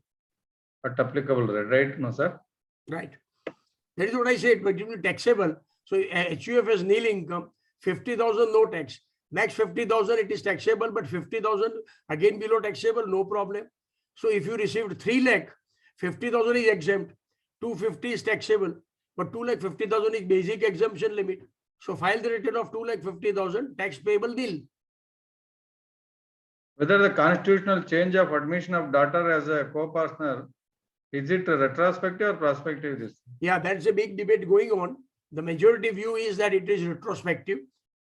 at applicable rate, right? No, sir? Right. That is what I said, but it will be taxable. So HUF has nil income, 50,000 no tax. Max 50,000 it is taxable, but 50,000 again below taxable, no problem. So if you received 3 lakh, 50,000 is exempt, 250 is taxable, but 2,50,000 is basic exemption limit. So file the return of 2,50,000, tax payable nil. Whether the constitutional change of admission of daughter as a co-partner, is it retrospective or prospective? This? Yeah, that's a big debate going on. The majority view is that it is retrospective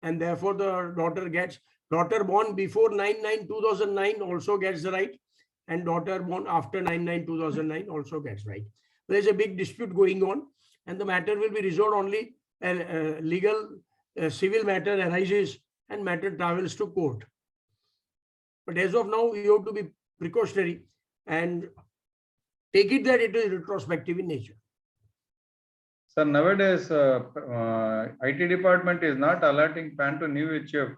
and therefore the daughter born before 9/9/2009 also gets the right and daughter born after 9/9/2009 also gets right. There's a big dispute going on and the matter will be resolved only legal civil matter arises and matter travels to court. But as of now, you have to be precautionary and take it that it is retrospective in nature. Sir, nowadays IT department is not allotting PAN to new HF.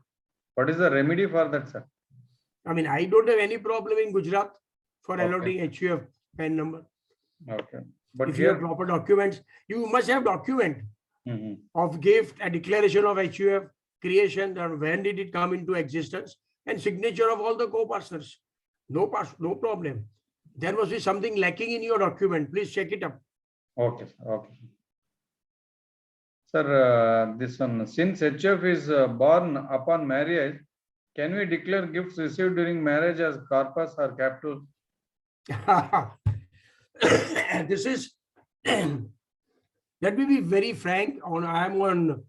What is the remedy for that, sir? I mean, I don't have any problem in Gujarat for Okay. allotting HUF PAN number. Okay. But If you have here, proper documents, you must have document Mhm. of gift, a declaration of HUF creation, and when did it come into existence, and signature of all the co-partners. No problem. There must be something lacking in your document. Please check it up. Okay, okay. Sir, this one, since HF is born upon marriage, can we declare gifts received during marriage as corpus or capital? This is, let me be very frank, I am on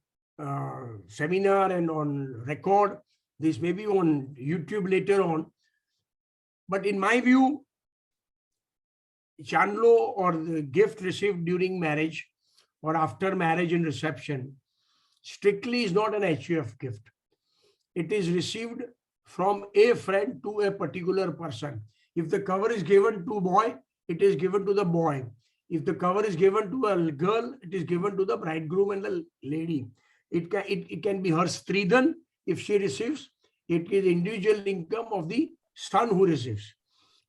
seminar and on record. This may be on YouTube later on. But in my view, Chandlo or the gift received during marriage or after marriage and reception strictly is not an HUF gift. It is received from a friend to a particular person. If the cover is given to boy, it is given to the boy. If the cover is given to a girl, it is given to the bridegroom and the lady. It can be her stridhan if she receives. It is individual income of the son who receives.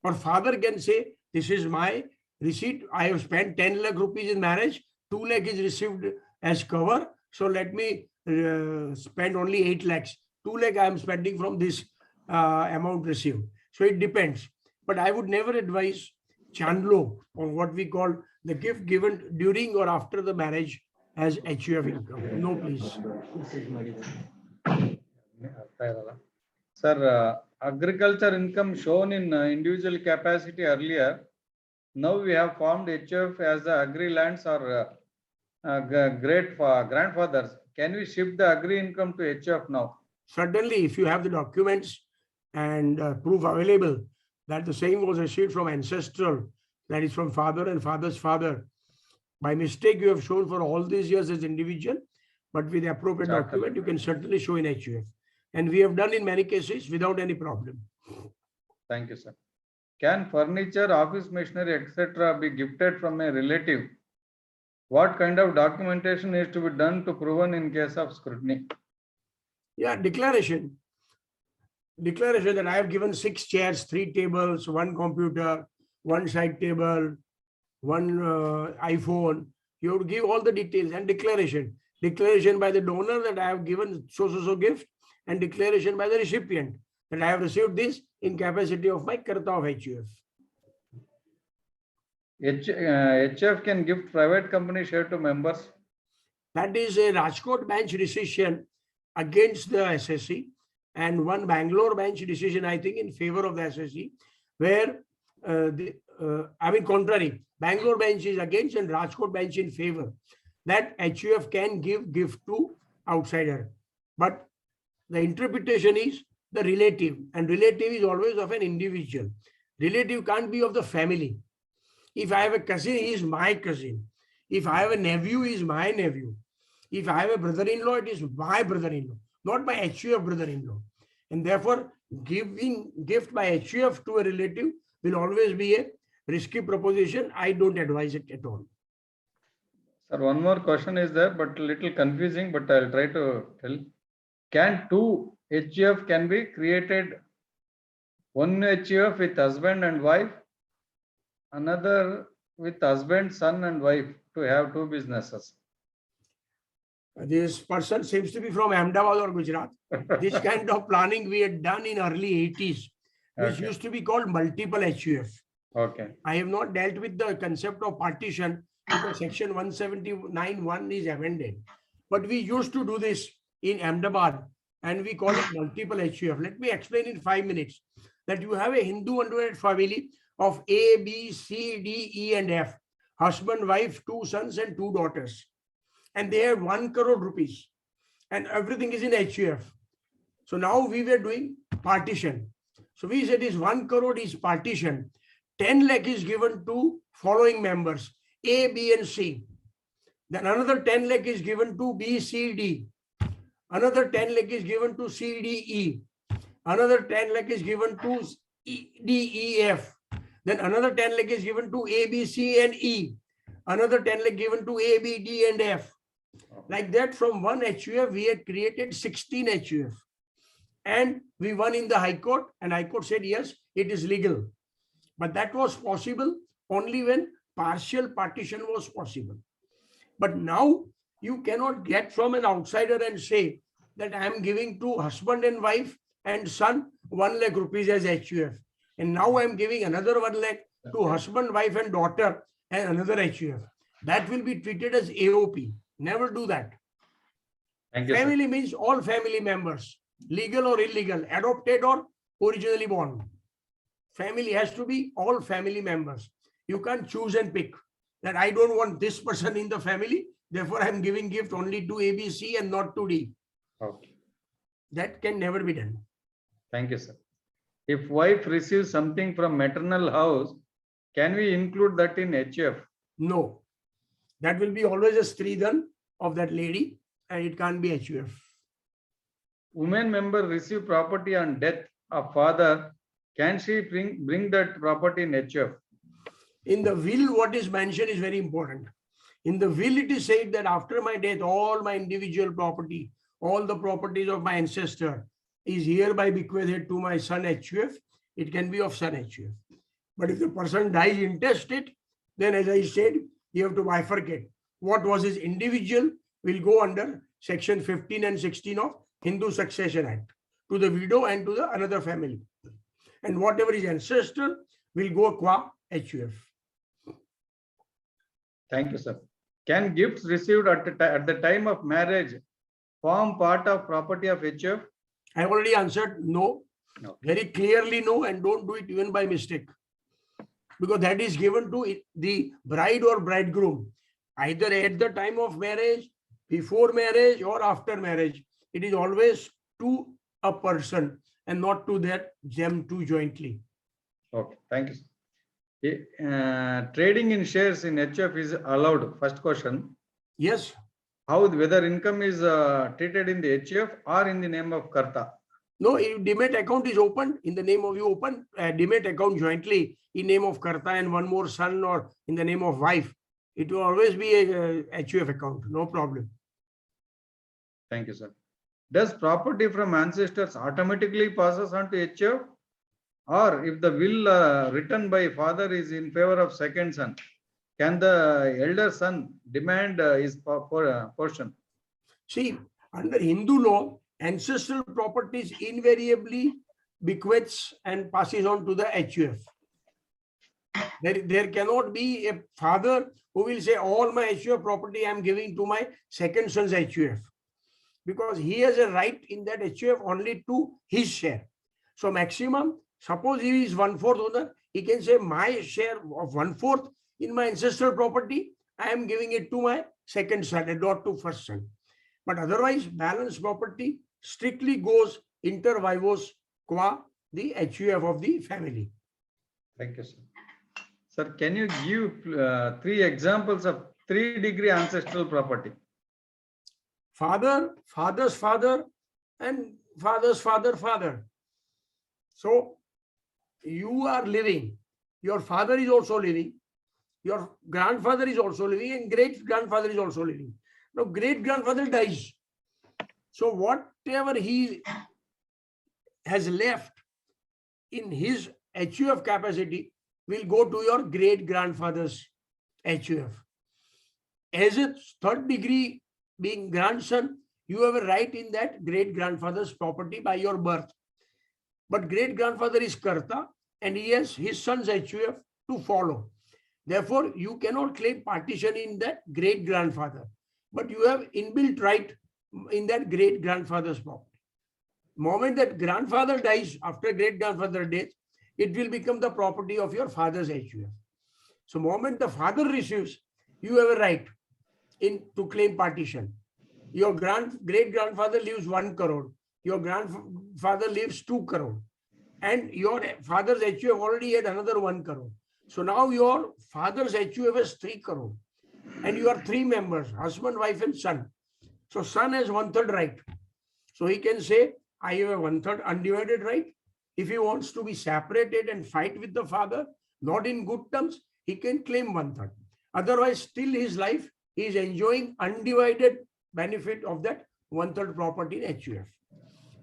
Or father can say, this is my receipt. I have spent 10 lakh rupees in marriage. 2 lakh is received as cover. So let me spend only 8 lakhs. 2 lakh I am spending from this amount received. So it depends. But I would never advise Chandlo on what we call the gift given during or after the marriage as HUF income. No, please. Sir, agriculture income shown in individual capacity earlier. Now we have formed HF as the agri lands or grandfathers. Can we shift the agri income to HF now? Certainly, if you have the documents and proof available that the same was received from ancestral, that is from father and father's father. By mistake, you have shown for all these years as individual, but with the appropriate document, you can certainly show in HUF. And we have done in many cases without any problem. Thank you, sir. Can furniture, office machinery, etc. be gifted from a relative? What kind of documentation is to be done to proven in case of scrutiny? Yeah, declaration. Declaration that I have given 6 chairs, 3 tables, 1 computer, 1 side table, 1 iPhone. You have to give all the details and declaration. Declaration by the donor that I have given so gift, and declaration by the recipient that I have received this in capacity of my Karta of HUF. HF can give private company share to members? That is a Rajkot bench decision against the SSC and one Bangalore bench decision, I think, in favor of the SSC, where contrary, Bangalore bench is against and Rajkot bench in favor, that HUF can give gift to outsider. But the interpretation is the relative, and relative is always of an individual. Relative can't be of the family. If I have a cousin, he is my cousin. If I have a nephew, he is my nephew. If I have a brother-in-law, it is my brother-in-law, not my HUF brother-in-law. And therefore, giving gift by HUF to a relative will always be a risky proposition. I don't advise it at all. Sir, one more question is there, but little confusing, but I'll try to tell. Can two HUF can be created? One HUF with husband and wife, another with husband, son and wife to have two businesses. This person seems to be from Ahmedabad or Gujarat. This kind of planning we had done in early 80s, which Okay. used to be called multiple HUF. Okay. I have not dealt with the concept of partition because section 179(1) is amended. But we used to do this in Ahmedabad and we call it multiple HUF. Let me explain in 5 minutes that you have a Hindu undivided family of A, B, C, D, E, and F. Husband, wife, 2 sons and 2 daughters. And they have 1 crore rupees. And everything is in HUF. So now we were doing partition. So we said is 1 crore is partition. 10 lakh is given to following members, A, B, and C. Then another 10 lakh is given to B, C, D. Another 10 lakh is given to C, D, E. Another 10 lakh is given to D, E, F. Then another 10 lakh is given to A, B, C, and E. Another 10 lakh given to A, B, D, and F. Like that, from one HUF, we had created 16 HUF. And we won in the High Court, and High Court said, yes, it is legal. But that was possible only when partial partition was possible. But now you cannot get from an outsider and say that I am giving to husband and wife and son 1 lakh rupees as HUF. And now I am giving another 1 lakh to husband, wife, and daughter and another HUF. That will be treated as AOP. Never do that. Thank you, Family means all family members, legal or illegal, adopted or originally born. Family has to be all family members. You can't choose and pick that I don't want this person in the family, therefore I'm giving gift only to ABC and not to D. Okay. That can never be done. Thank you, sir. If wife receives something from maternal house, can we include that in HUF? No. That will be always a stridhan of that lady and it can't be HUF. Women member receive property on death of father. Can she bring that property in HUF? In the will, what is mentioned is very important. In the will, it is said that after my death, all my individual property, all the properties of my ancestor is hereby bequeathed to my son HUF. It can be of son HUF. But if the person dies intestate, then as I said, you have to bifurcate. What was his individual will go under section 15 and 16 of Hindu Succession Act to the widow and to the another family. And whatever is ancestral will go qua HUF. Thank you, sir. Can gifts received at the time of marriage form part of property of HUF? I already answered no. No. Very clearly no, and don't do it even by mistake. Because that is given to the bride or bridegroom, either at the time of marriage, before marriage, or after marriage. It is always to a person and not to them two jointly. Okay, thank you, sir. Trading in shares in HUF is allowed. First question. Yes. How, whether income is treated in the HUF or in the name of Karta? No, if Demat account is opened in the name of you, open a Demat account jointly in name of Karta and one more son or in the name of wife. It will always be a HUF account. No problem. Thank you, sir. Does property from ancestors automatically passes on to HUF? Or if the will written by father is in favor of second son, can the elder son demand his portion? See, under Hindu law, ancestral properties invariably bequeaths and passes on to the HUF. There cannot be a father who will say all my HUF property I am giving to my second son's HUF, because he has a right in that HUF only to his share. So maximum, suppose he is 1/4 owner, he can say my share of 1/4 in my ancestral property, I am giving it to my second son and not to first son. But otherwise, balance property strictly goes inter vivos qua the HUF of the family. Thank you, sir. Sir, can you give 3 examples of 3-degree ancestral property? Father, father's father, and father's father. So you are living, your father is also living, your grandfather is also living, and great grandfather is also living. Now great grandfather dies. So whatever he has left in his HUF capacity will go to your great grandfather's HUF. As a third degree being grandson, you have a right in that great grandfather's property by your birth. But great grandfather is Karta and he has his son's HUF to follow. Therefore, you cannot claim partition in that great grandfather, but you have inbuilt right in that great grandfather's property. Moment that grandfather dies, after great grandfather death, it will become the property of your father's HUF. So moment the father receives, you have a right to claim partition. Your great grandfather leaves 1 crore. Your grandfather leaves 2 crore. And your father's HUF already had another 1 crore. So now your father's HUF is 3 crore. And you are 3 members, husband, wife, and son. So son has 1/3 right. So he can say, I have a 1/3 undivided right. If he wants to be separated and fight with the father, not in good terms, he can claim 1/3. Otherwise, still his life, he is enjoying undivided benefit of that 1/3 property in HUF.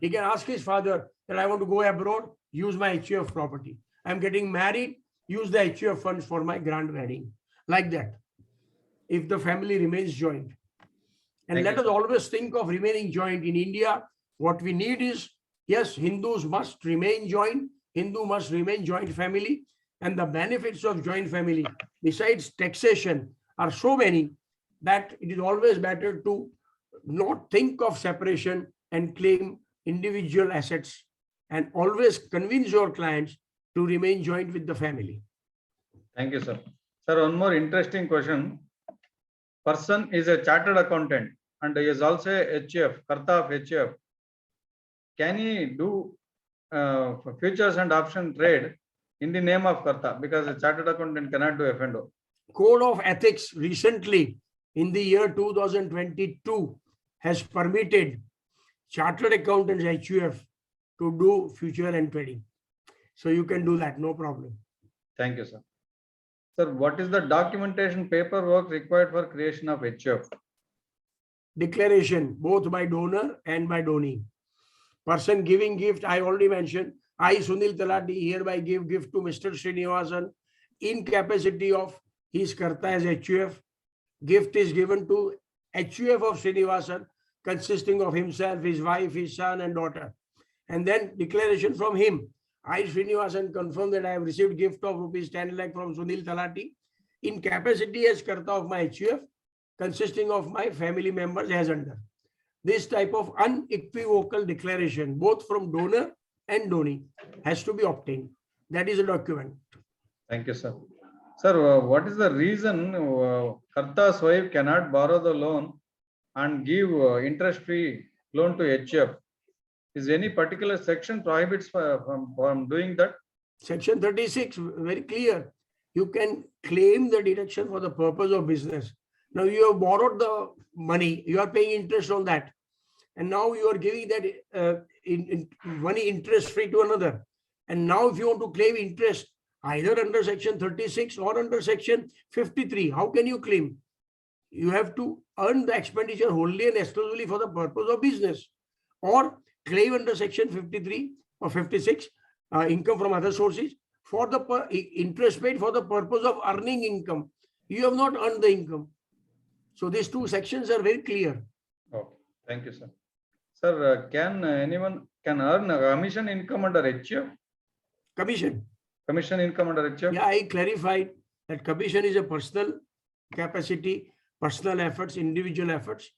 He can ask his father that I want to go abroad, use my HUF property. I'm getting married, use the HUF funds for my grand wedding. Like that, if the family remains joint. And let us always think of remaining joint. In India, what we need is, yes, Hindus must remain joint. Hindu must remain joint family. And the benefits of joint family, besides taxation, are so many that it is always better to not think of separation and claim individual assets, and always convince your clients to remain joint with the family. Thank you, sir. Sir, one more interesting question. Person is a chartered accountant and he is also a HUF, Karta of HUF. Can he do futures and option trade in the name of Karta? Because a chartered accountant cannot do F&O. Code of Ethics recently in the year 2022 has permitted chartered accountants HUF to do future and trading. So you can do that, no problem. Thank you, sir. Sir, what is the documentation paperwork required for creation of HUF? Declaration, both by donor and by donee. Person giving gift, I already mentioned, I, Sunil Talati, hereby give gift to Mr. Srinivasan in capacity of his Karta as HUF. Gift is given to HUF of Srinivasan, consisting of himself, his wife, his son, and daughter. And then declaration from him. I, Srinivasan, confirm that I have received gift of rupees 10 lakh from Sunil Talati in capacity as Karta of my HUF, consisting of my family members as under. This type of unequivocal declaration, both from donor and donee, has to be obtained. That is a document. Thank you, sir. Sir, what is the reason Karta's wife cannot borrow the loan and give interest-free loan to HUF? Is any particular section prohibits from doing that? Section 36, very clear. You can claim the deduction for the purpose of business. Now you have borrowed the money, you are paying interest on that. And now you are giving that money interest free to another. And now if you want to claim interest, either under section 36 or under section 53, how can you claim? You have to earn the expenditure wholly and exclusively for the purpose of business, or claim under section 53 or 56, income from other sources, for the interest paid for the purpose of earning income. You have not earned the income. So these two sections are very clear. Okay, thank you, sir. Sir, can anyone earn a commission income under HUF? Commission. Commission income under HUF? Yeah, I clarified that commission is a personal capacity, personal efforts, individual efforts.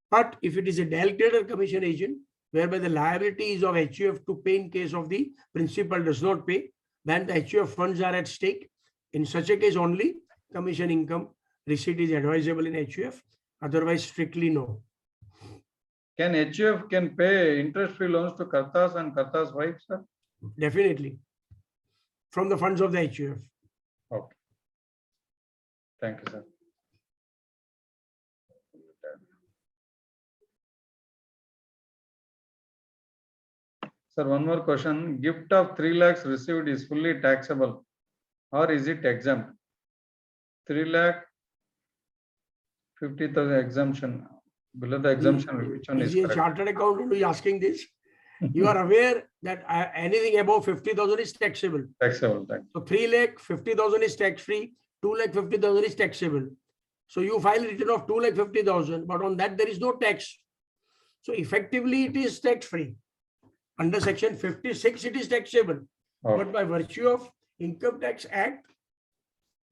But if it is a delegated or commission agent, whereby the liability is of HUF to pay in case of the principal does not pay, then the HUF funds are at stake. In such a case only, commission income receipt is advisable in HUF. Otherwise, strictly no. Can HUF can pay interest-free loans to Kartas and Kartas' wife, sir? Definitely. From the funds of the HUF. Okay. Thank you, sir. Sir, one more question. Gift of 3 lakhs received is fully taxable or is it exempt? 3 lakh 50,000 exemption. Below the exemption, which one is Is he a correct? chartered accountant who is asking this? You are aware that anything above 50,000 is taxable. Taxable, tax. So 3 lakh 50,000 is tax free, 2 lakh 50,000 is taxable. So you file a return of 2 lakh 50,000, but on that there is no tax. So effectively it is tax free. Under section 56 it is taxable. Okay. But by virtue of Income Tax Act,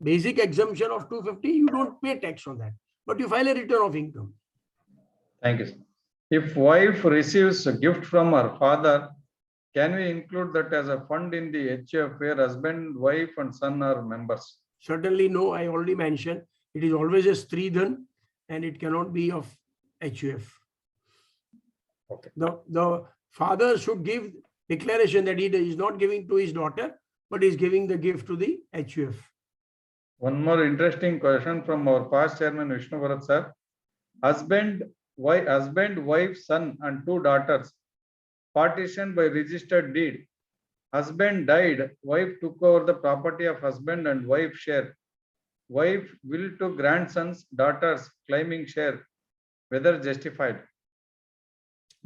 basic exemption of 250, you don't pay tax on that, but you file a return of income. Thank you, sir. If wife receives a gift from her father, can we include that as a fund in the HUF where husband, wife and son are members? Certainly no, I already mentioned, it is always a stridhan and it cannot be of HUF. Okay. The father should give declaration that he is not giving to his daughter, but is giving the gift to the HUF. One more interesting question from our past chairman Vishnu Bharat sir. Husband, wife, son and 2 daughters partitioned by registered deed. Husband died, wife took over the property of husband and wife share. Wife will to grandsons, daughters claiming share, whether justified.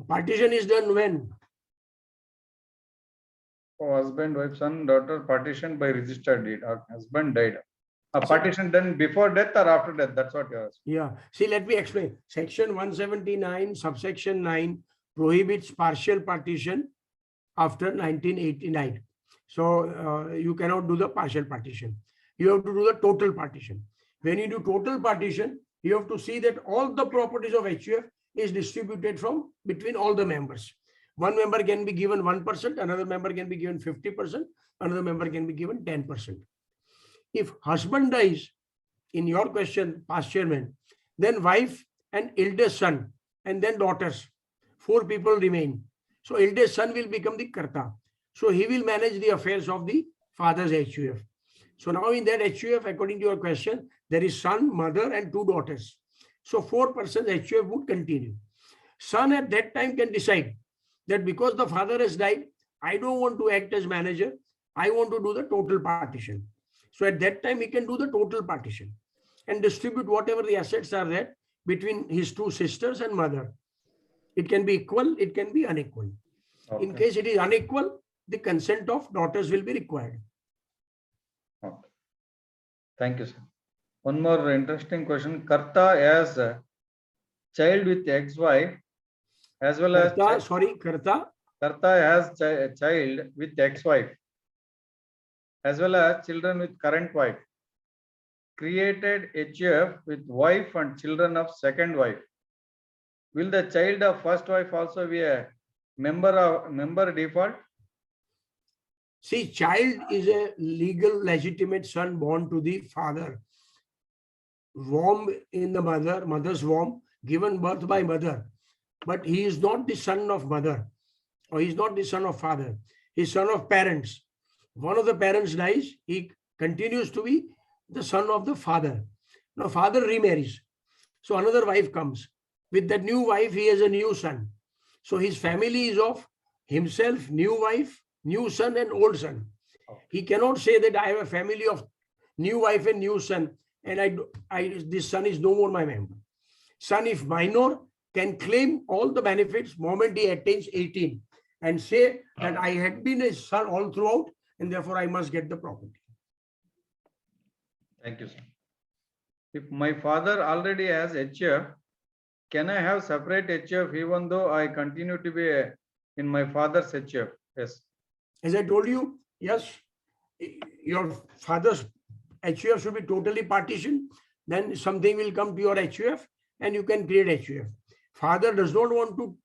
Partition is done when? Oh, husband, wife, son, daughter partitioned by registered deed. Husband died. A partition done before death or after death? That's what you're asking. Yeah. See, let me explain. Section 179, subsection 9 prohibits partial partition after 1989. So you cannot do the partial partition. You have to do the total partition. When you do total partition, you have to see that all the properties of HUF is distributed from between all the members. One member can be given 1%, another member can be given 50%, another member can be given 10%. If husband dies, in your question, past chairman, then wife and eldest son, and then daughters, 4 people remain. So eldest son will become the karta. So he will manage the affairs of the father's HUF. So now in that HUF, according to your question, there is son, mother, and 2 daughters. So 4 persons HUF would continue. Son at that time can decide that because the father has died, I don't want to act as manager. I want to do the total partition. So at that time, he can do the total partition and distribute whatever the assets are there between his 2 sisters and mother. It can be equal, it can be unequal. Okay. In case it is unequal, the consent of daughters will be required. Okay. Thank you, sir. One more interesting question. Karta as a child with ex-wife as well as Karta has a child with ex-wife as well as children with current wife. Created HUF with wife and children of second wife. Will the child of first wife also be a member default? See, child is a legal legitimate son born to the father. Womb in the mother's womb, given birth by mother. But he is not the son of mother, or he is not the son of father. He is son of parents. One of the parents dies, he continues to be the son of the father. Now father remarries. So another wife comes. With that new wife, he has a new son. So his family is of himself, new wife, new son and old son. He cannot say that I have a family of new wife and new son and this son is no more my member. Son, if minor, can claim all the benefits moment he attains 18 and say that I had been a son all throughout and therefore I must get the property. Thank you, sir. If my father already has HUF, can I have separate HUF even though I continue to be in my father's HUF? Yes. As I told you, yes, your father's HUF should be totally partitioned. Then something will come to your HUF and you can create HUF. Father does not want to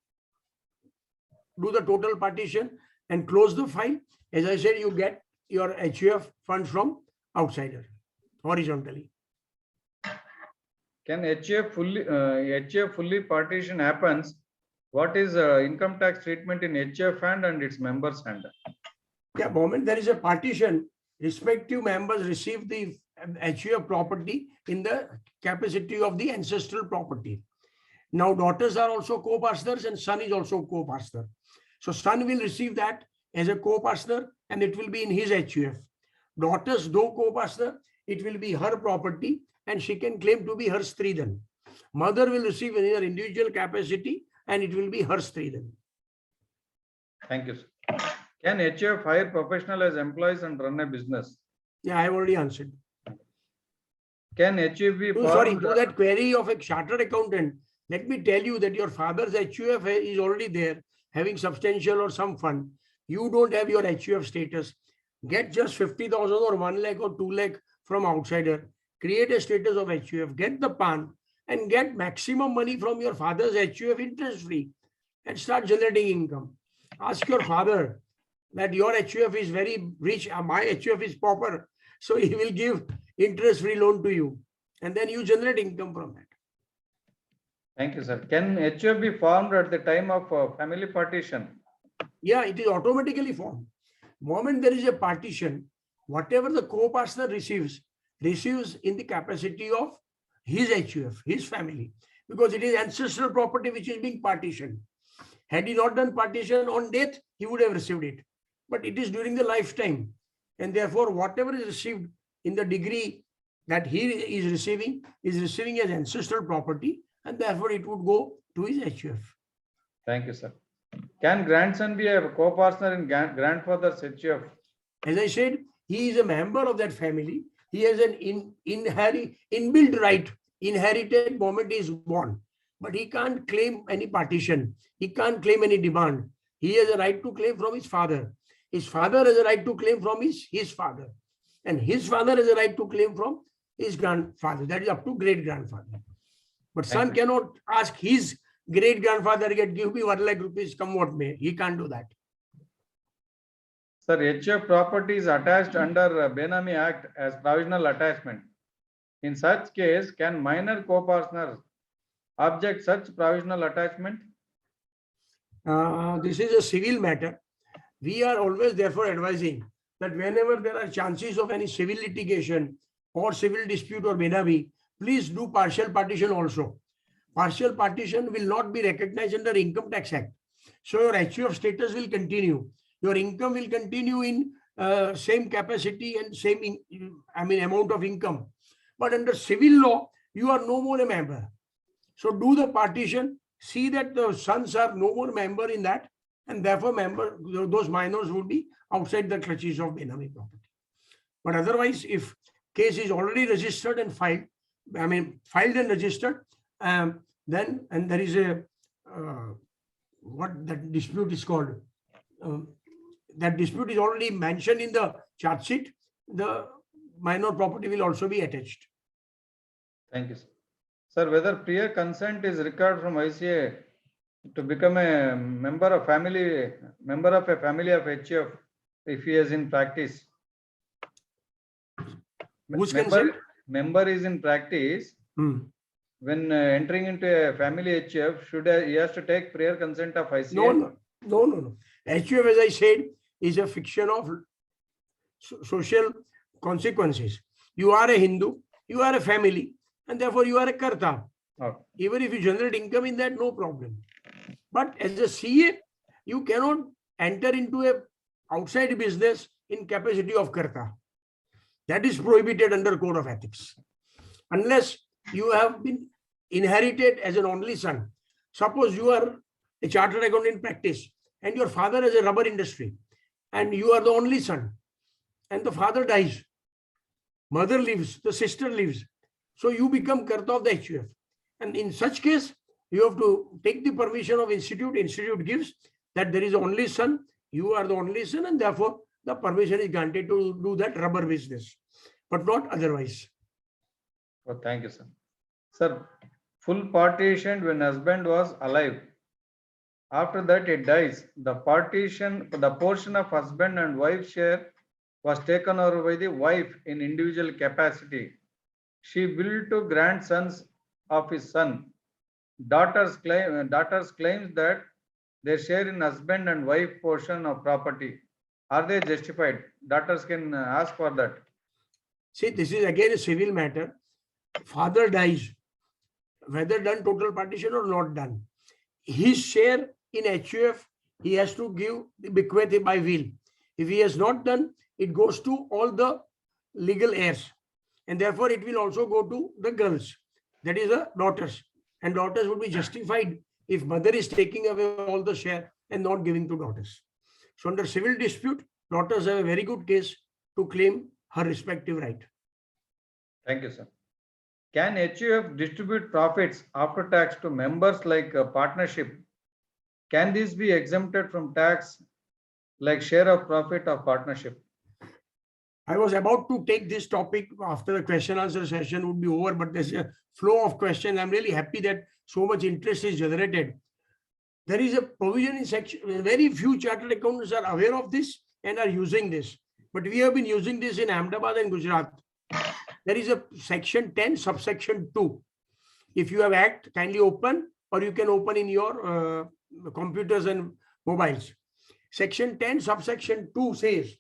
do the total partition and close the file. As I said, you get your HUF funds from outsider horizontally. Can HUF fully partition happens? What is income tax treatment in HUF hand and its members hand? Yeah, moment there is a partition, respective members receive the HUF property in the capacity of the ancestral property. Now daughters are also co-partners and son is also co-partner. So son will receive that as a co-partner and it will be in his HUF. Daughters, though co-partner, it will be her property and she can claim to be her Stridan. Mother will receive in her individual capacity and it will be her Stridan. Thank you, sir. Can HUF hire professional as employees and run a business? Yeah, I have already answered. Can HUF be Sorry, formed? to that query of a chartered accountant, let me tell you that your father's HUF is already there, having substantial or some fund. You don't have your HUF status. Get just 50,000 or 1 lakh or 2 lakh from outsider. Create a status of HUF, get the PAN and get maximum money from your father's HUF interest free and start generating income. Ask your father that your HUF is very rich, my HUF is pauper. So he will give interest free loan to you and then you generate income from that. Thank you, sir. Can HUF be formed at the time of family partition? Yeah, it is automatically formed. Moment there is a partition, whatever the co-partner receives in the capacity of his HUF, his family, because it is ancestral property which is being partitioned. Had he not done partition on death, he would have received it. But it is during the lifetime. And therefore, whatever is received in the degree that he is receiving as ancestral property, and therefore it would go to his HUF. Thank you, sir. Can grandson be a co-partner in grandfather's HUF? As I said, he is a member of that family. He has an inbuilt right, inherited moment he is born. But he can't claim any partition. He can't claim any demand. He has a right to claim from his father. His father has a right to claim from his father. And his father has a right to claim from his grandfather. That is up to great-grandfather. But son cannot ask his great-grandfather, give me 1 lakh rupees, come what may. He can't do that. Sir, HUF property is attached under Benami Act as provisional attachment. In such case, can minor co-partners object such provisional attachment? This is a civil matter. We are always therefore advising that whenever there are chances of any civil litigation or civil dispute or Benami, please do partial partition also. Partial partition will not be recognized under Income Tax Act. So your HUF status will continue. Your income will continue in same capacity and same amount of income. But under civil law, you are no more a member. So do the partition, see that the sons are no more member in that, and therefore those minors would be outside the clutches of Benami property. But otherwise, if case is already registered and filed, filed and registered, then and there is a what that dispute is called. That dispute is already mentioned in the charge sheet. The minor property will also be attached. Thank you, sir. Sir, whether prior consent is required from ICA to become a member of a family of HUF if he is in practice? Whose consent? Member is in practice. When entering into a family HUF, he has to take prior consent of ICA? No. HUF, as I said, is a fiction of social consequences. You are a Hindu, you are a family, and therefore you are a Karta. Okay. Even if you generate income in that, no problem. But as a CA, you cannot enter into a outside business in capacity of Karta. That is prohibited under Code of Ethics. Unless you have been inherited as an only son. Suppose you are a chartered accountant in practice and your father has a rubber industry and you are the only son and the father dies. Mother lives, the sister lives. So you become Karta of the HUF. And in such case, you have to take the permission of institute. Institute gives that there is only son, you are the only son, and therefore the permission is granted to do that rubber business, but not otherwise. Oh, thank you, sir. Sir, full partition when husband was alive. After that it dies. The portion of husband and wife share was taken over by the wife in individual capacity. She willed to grandsons of his son. Daughters claims that they share in husband and wife portion of property. Are they justified? Daughters can ask for that. See, this is again a civil matter. Father dies, whether done total partition or not done. His share in HUF, he has to give bequeath by will. If he has not done, it goes to all the legal heirs. And therefore, it will also go to the girls, that is the daughters. And daughters would be justified if mother is taking away all the share and not giving to daughters. So under civil dispute, daughters have a very good case to claim her respective right. Thank you, sir. Can HUF distribute profits after tax to members like a partnership? Can this be exempted from tax like share of profit of partnership? I was about to take this topic after the question answer session would be over, but there's a flow of questions. I'm really happy that so much interest is generated. There is a provision in section, very few chartered accountants are aware of this and are using this. But we have been using this in Ahmedabad and Gujarat. There is a section 10, subsection 2. If you have Act, kindly open, or you can open in your computers and mobiles. Section 10, subsection 2 says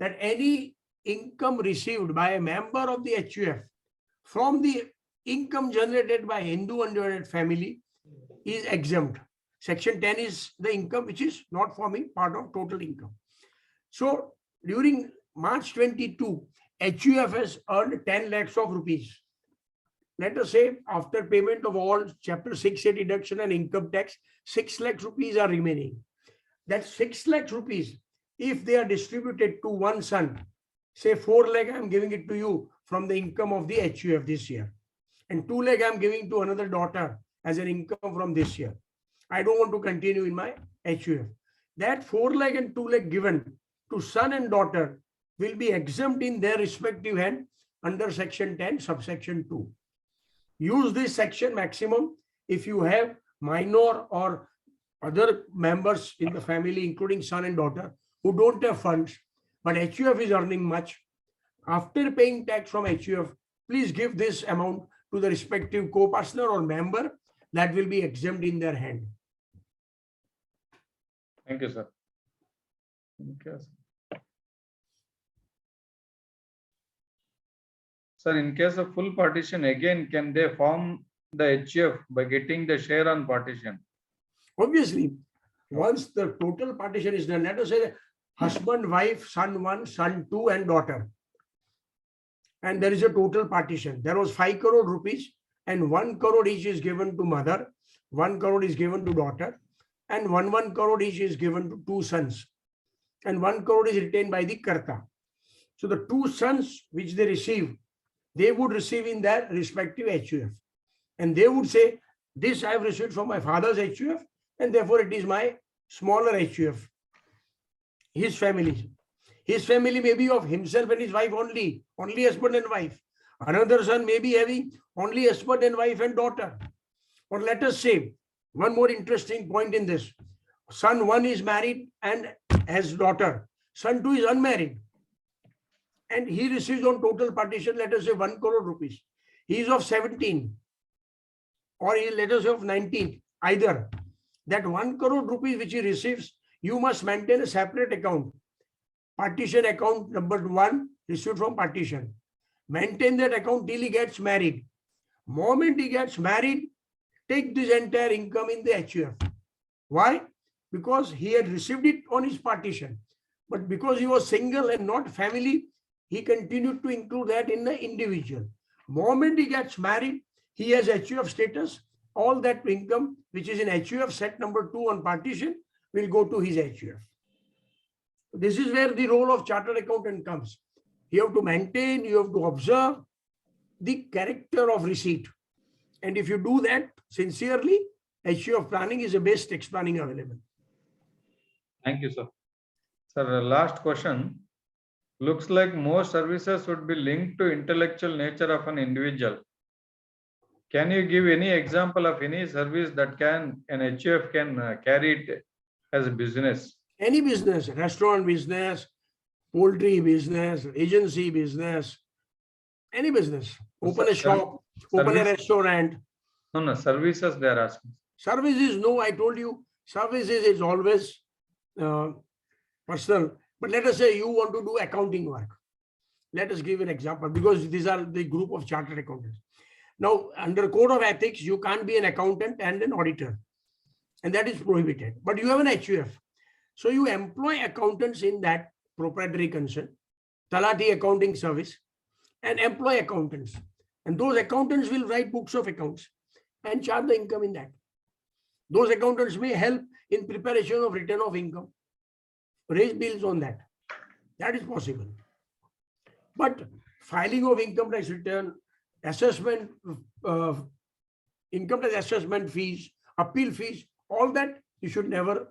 that any income received by a member of the HUF from the income generated by Hindu undivided family is exempt. Section 10 is the income which is not forming part of total income. So during March 22, HUF has earned 10 lakhs of rupees. Let us say after payment of all chapter 6A deduction and income tax, 6 lakhs rupees are remaining. That 6 lakhs rupees, if they are distributed to one son, say 4 lakh I am giving it to you from the income of the HUF this year, and 2 lakh I am giving to another daughter as an income from this year. I don't want to continue in my HUF. That 4 lakh and 2 lakh given to son and daughter will be exempt in their respective hand under section 10, subsection 2. Use this section maximum if you have minor or other members in the family, including son and daughter, who don't have funds, but HUF is earning much. After paying tax from HUF, please give this amount to the respective co-partner or member that will be exempt in their hand. Thank you, sir. Okay, sir. Sir, in case of full partition, again, can they form the HUF by getting the share on partition? Obviously, once the total partition is done, let us say husband, wife, son 1, son 2, and daughter. And there is a total partition. There was 5 crore rupees, and 1 crore each is given to mother, 1 crore is given to daughter, and 1 crore each is given to 2 sons. And 1 crore is retained by the Karta. So the 2 sons which they receive, they would receive in their respective HUF. And they would say, this I have received from my father's HUF, and therefore it is my smaller HUF. His family. His family may be of himself and his wife only husband and wife. Another son may be having only husband and wife and daughter. Or let us say, one more interesting point in this. Son 1 is married and has daughter. Son 2 is unmarried. And he receives on total partition, let us say 1 crore rupees. He is of 17 or he let us say of 19, either. That 1 crore rupees which he receives, you must maintain a separate account. Partition account number 1 received from partition. Maintain that account till he gets married. Moment he gets married, take this entire income in the HUF. Why? Because he had received it on his partition. But because he was single and not family, he continued to include that in the individual. Moment he gets married, he has HUF status. All that income which is in HUF set number 2 on partition will go to his HUF. This is where the role of chartered accountant comes. You have to maintain, you have to observe the character of receipt. And if you do that sincerely, HUF planning is the best tax planning available. Thank you, sir. Sir, last question. Looks like most services would be linked to intellectual nature of an individual. Can you give any example of any service that an HUF can carry it as a business? Any business, restaurant business, poultry business, agency business, any business. Open a shop, open a Service? restaurant. No, services they are asking. Services, no, I told you, services is always personal. But let us say you want to do accounting work. Let us give an example because these are the group of chartered accountants. Now, under code of ethics, you can't be an accountant and an auditor, and that is prohibited. But you have an HUF. So you employ accountants in that proprietary concern, Talati accounting service, and employ accountants. And those accountants will write books of accounts and charge the income in that. Those accountants may help in preparation of return of income, raise bills on that. That is possible. But filing of income tax return, assessment, income tax assessment fees, appeal fees, all that you should never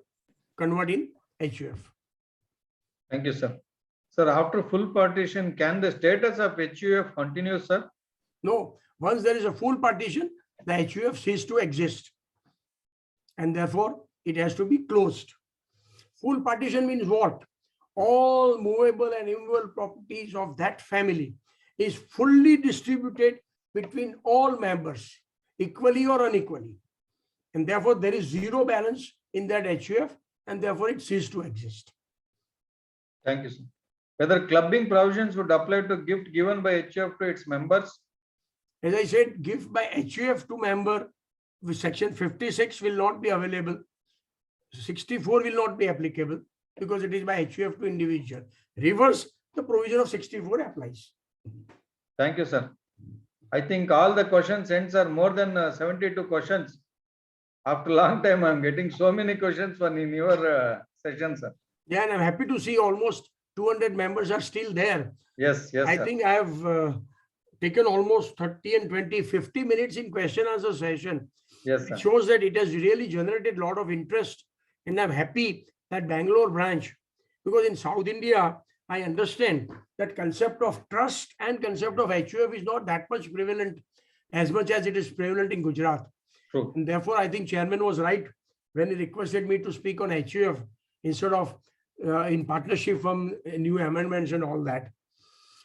convert in HUF. Thank you, sir. Sir, after full partition, can the status of HUF continue, sir? No, once there is a full partition, the HUF ceases to exist. And therefore, it has to be closed. Full partition means what? All movable and immovable properties of that family is fully distributed between all members, equally or unequally. And therefore, there is zero balance in that HUF, and therefore it ceases to exist. Thank you, sir. Whether clubbing provisions would apply to gift given by HUF to its members? As I said, gift by HUF to member with section 56 will not be available. 64 will not be applicable because it is by HUF to individual. Reverse, the provision of 64 applies. Thank you, sir. I think all the questions ends are more than 72 questions. After a long time, I'm getting so many questions in your session, sir. Yeah, and I'm happy to see almost 200 members are still there. Yes, yes, I sir. think I have taken almost 30 and 20, 50 minutes in question answer session. Yes, sir. It shows that it has really generated a lot of interest. And I'm happy that Bangalore branch, because in South India, I understand that concept of trust and concept of HUF is not that much prevalent as much as it is prevalent in Gujarat. True. And therefore, I think chairman was right when he requested me to speak on HUF instead of in partnership from new amendments and all that.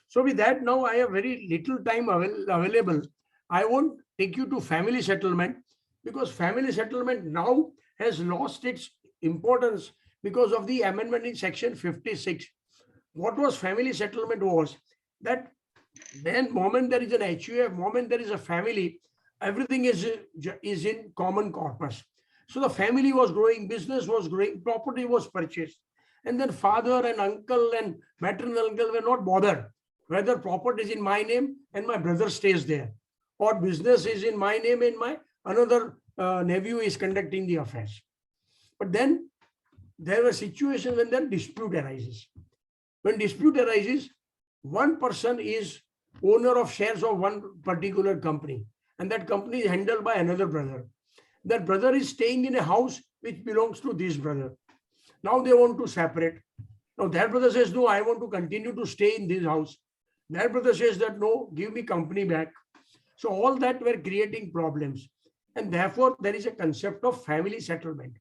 So with that, now I have very little time available. I won't take you to family settlement because family settlement now has lost its importance because of the amendment in section 56. What was family settlement was that then moment there is an HUF, moment there is a family, everything is in common corpus. So the family was growing, business was growing, property was purchased. And then father and uncle and maternal uncle were not bothered whether property is in my name and my brother stays there, or business is in my name and my another nephew is conducting the affairs. But then there were situations when then dispute arises. When dispute arises, one person is owner of shares of one particular company, and that company is handled by another brother. That brother is staying in a house which belongs to this brother. Now they want to separate. Now that brother says, no, I want to continue to stay in this house. That brother says that, no, give me company back. So all that were creating problems. And therefore, there is a concept of family settlement.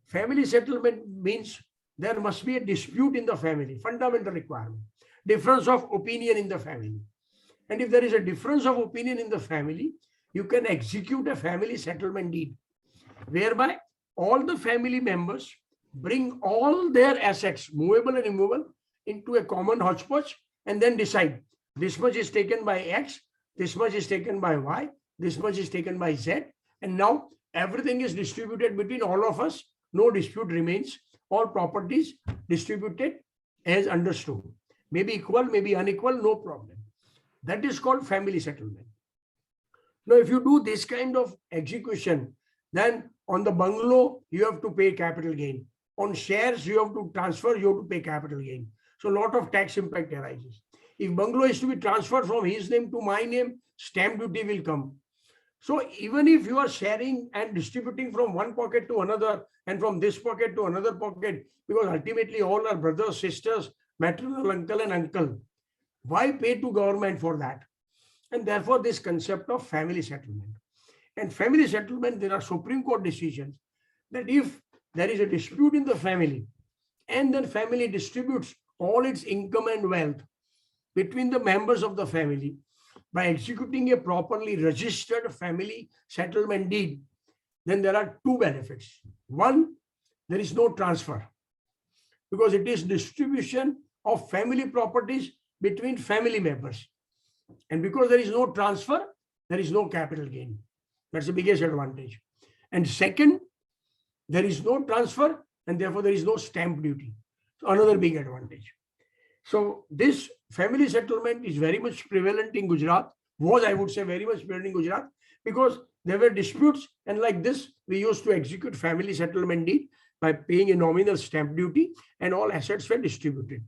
Family settlement means there must be a dispute in the family, fundamental requirement, difference of opinion in the family. And if there is a difference of opinion in the family, you can execute a family settlement deed, whereby all the family members bring all their assets, movable and immovable, into a common hodgepodge and then decide this much is taken by X, this much is taken by Y, this much is taken by Z. And now everything is distributed between all of us. No dispute remains. All properties distributed as understood. Maybe equal, maybe unequal, no problem. That is called family settlement. Now, if you do this kind of execution, then on the bungalow, you have to pay capital gain. On shares, you have to transfer, you have to pay capital gain. So a lot of tax impact arises. If bungalow is to be transferred from his name to my name, stamp duty will come. So even if you are sharing and distributing from one pocket to another and from this pocket to another pocket, because ultimately all are brothers, sisters, maternal uncle and uncle. Why pay to government for that? And therefore, this concept of family settlement. And family settlement, there are Supreme Court decisions that if there is a dispute in the family and then family distributes all its income and wealth between the members of the family by executing a properly registered family settlement deed, then there are two benefits. One, there is no transfer because it is distribution of family properties between family members. And because there is no transfer, there is no capital gain. That's the biggest advantage. And second, there is no transfer and therefore there is no stamp duty. So another big advantage. So this family settlement is very much prevalent in Gujarat, was I would say very much prevalent in Gujarat, because there were disputes and like this, we used to execute family settlement deed by paying a nominal stamp duty and all assets were distributed.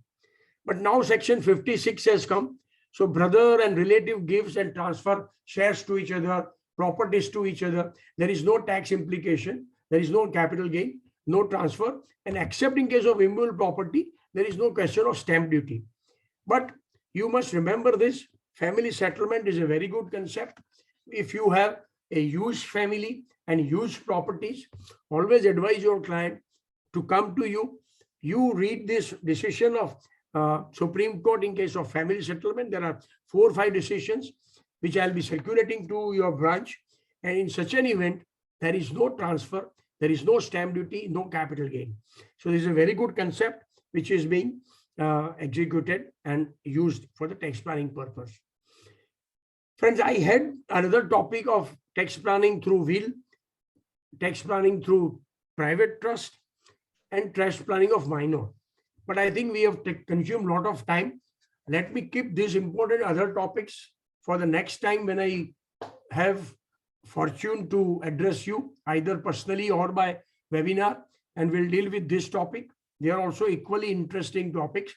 But now section 56 has come. So brother and relative gives and transfer shares to each other, properties to each other. There is no tax implication. There is no capital gain, no transfer. And except in case of immovable property, there is no question of stamp duty. But you must remember this, family settlement is a very good concept. If you have a huge family and huge properties, always advise your client to come to you. You read this decision of Supreme Court in case of family settlement. There are 4 or 5 decisions which I'll be circulating to your branch. And in such an event, there is no transfer, there is no stamp duty, no capital gain. So this is a very good concept which is being executed and used for the tax planning purpose. Friends, I had another topic of tax planning through will, tax planning through private trust, and trust planning of minor. But I think we have consumed a lot of time. Let me keep these important other topics for the next time when I have fortune to address you either personally or by webinar, and we'll deal with this topic. They are also equally interesting topics.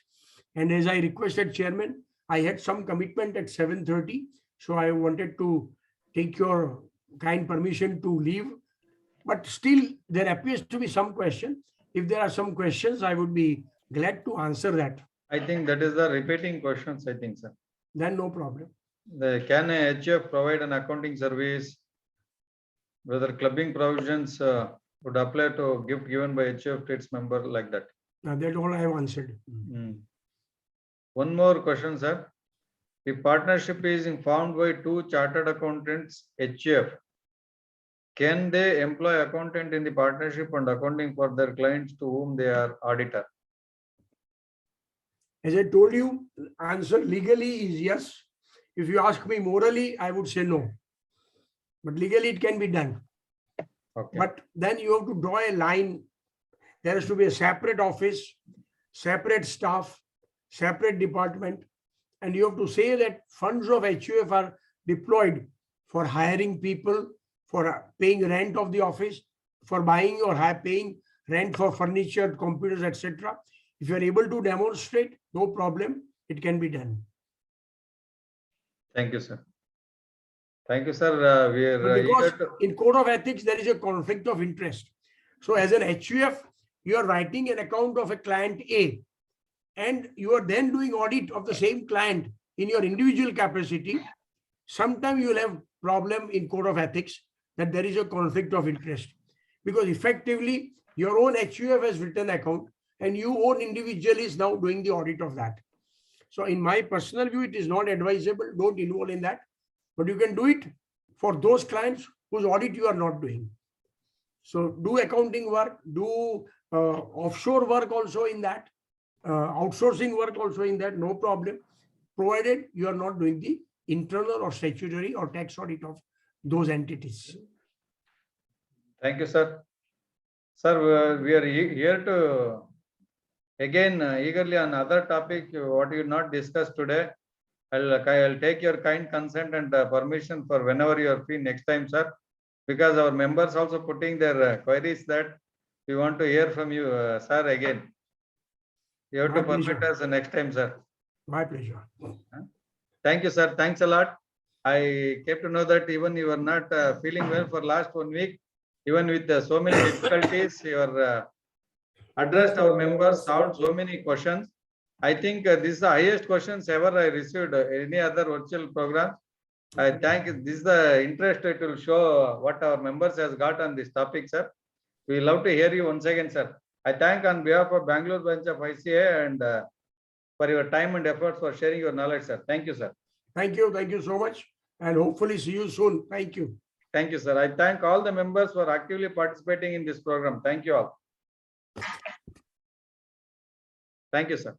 And as I requested chairman, I had some commitment at 7:30. So I wanted to take your kind permission to leave. But still, there appears to be some question. If there are some questions, I would be glad to answer that. I think that is the repeating questions, I think, sir. Then no problem. Can a HUF provide an accounting service? Whether clubbing provisions would apply to gift given by HUF to its member like that? That's all I have answered. One more question, sir. If partnership is informed by 2 chartered accountants, HUF, can they employ accountant in the partnership and accounting for their clients to whom they are auditor? As I told you, answer legally is yes. If you ask me morally, I would say no. But legally it can be done. Okay. But then you have to draw a line. There has to be a separate office, separate staff, separate department. And you have to say that funds of HUF are deployed for hiring people, for paying rent of the office, for buying or paying rent for furniture, computers, etc. If you are able to demonstrate, no problem, it can be done. Thank you, sir. Thank you, sir. We are Because eager to... in code of ethics, there is a conflict of interest. So as an HUF, you are writing an account of a client A, and you are then doing audit of the same client in your individual capacity. Sometimes you will have problem in code of ethics that there is a conflict of interest, because effectively your own HUF has written account and you own individual is now doing the audit of that. So in my personal view, it is not advisable. Don't involve in that, but you can do it for those clients whose audit you are not doing. So do accounting work, do offshore work also in that, outsourcing work also in that, no problem, provided you are not doing the internal or statutory or tax audit of those entities. Thank you, sir. Sir, we are here to again eagerly on other topic what you not discussed today. I'll take your kind consent and permission for whenever you are free next time, sir, because our members also putting their queries that we want to hear from you, sir, again. You have to permit us next time, sir. My pleasure. Thank you, sir. Thanks a lot. I came to know that even you are not feeling well for last 1 week, even with so many difficulties, you are addressed our members, solved so many questions. I think this is the highest questions ever I received any other virtual program. I thank this is the interest it will show what our members has got on this topic, sir. We love to hear you once again, sir. I thank on behalf of Bangalore branch of ICA and for your time and efforts for sharing your knowledge, sir. Thank you, sir. Thank you so much, and hopefully see you soon. Thank you. Thank you, sir. I thank all the members for actively participating in this program. Thank you all. Thank you, sir.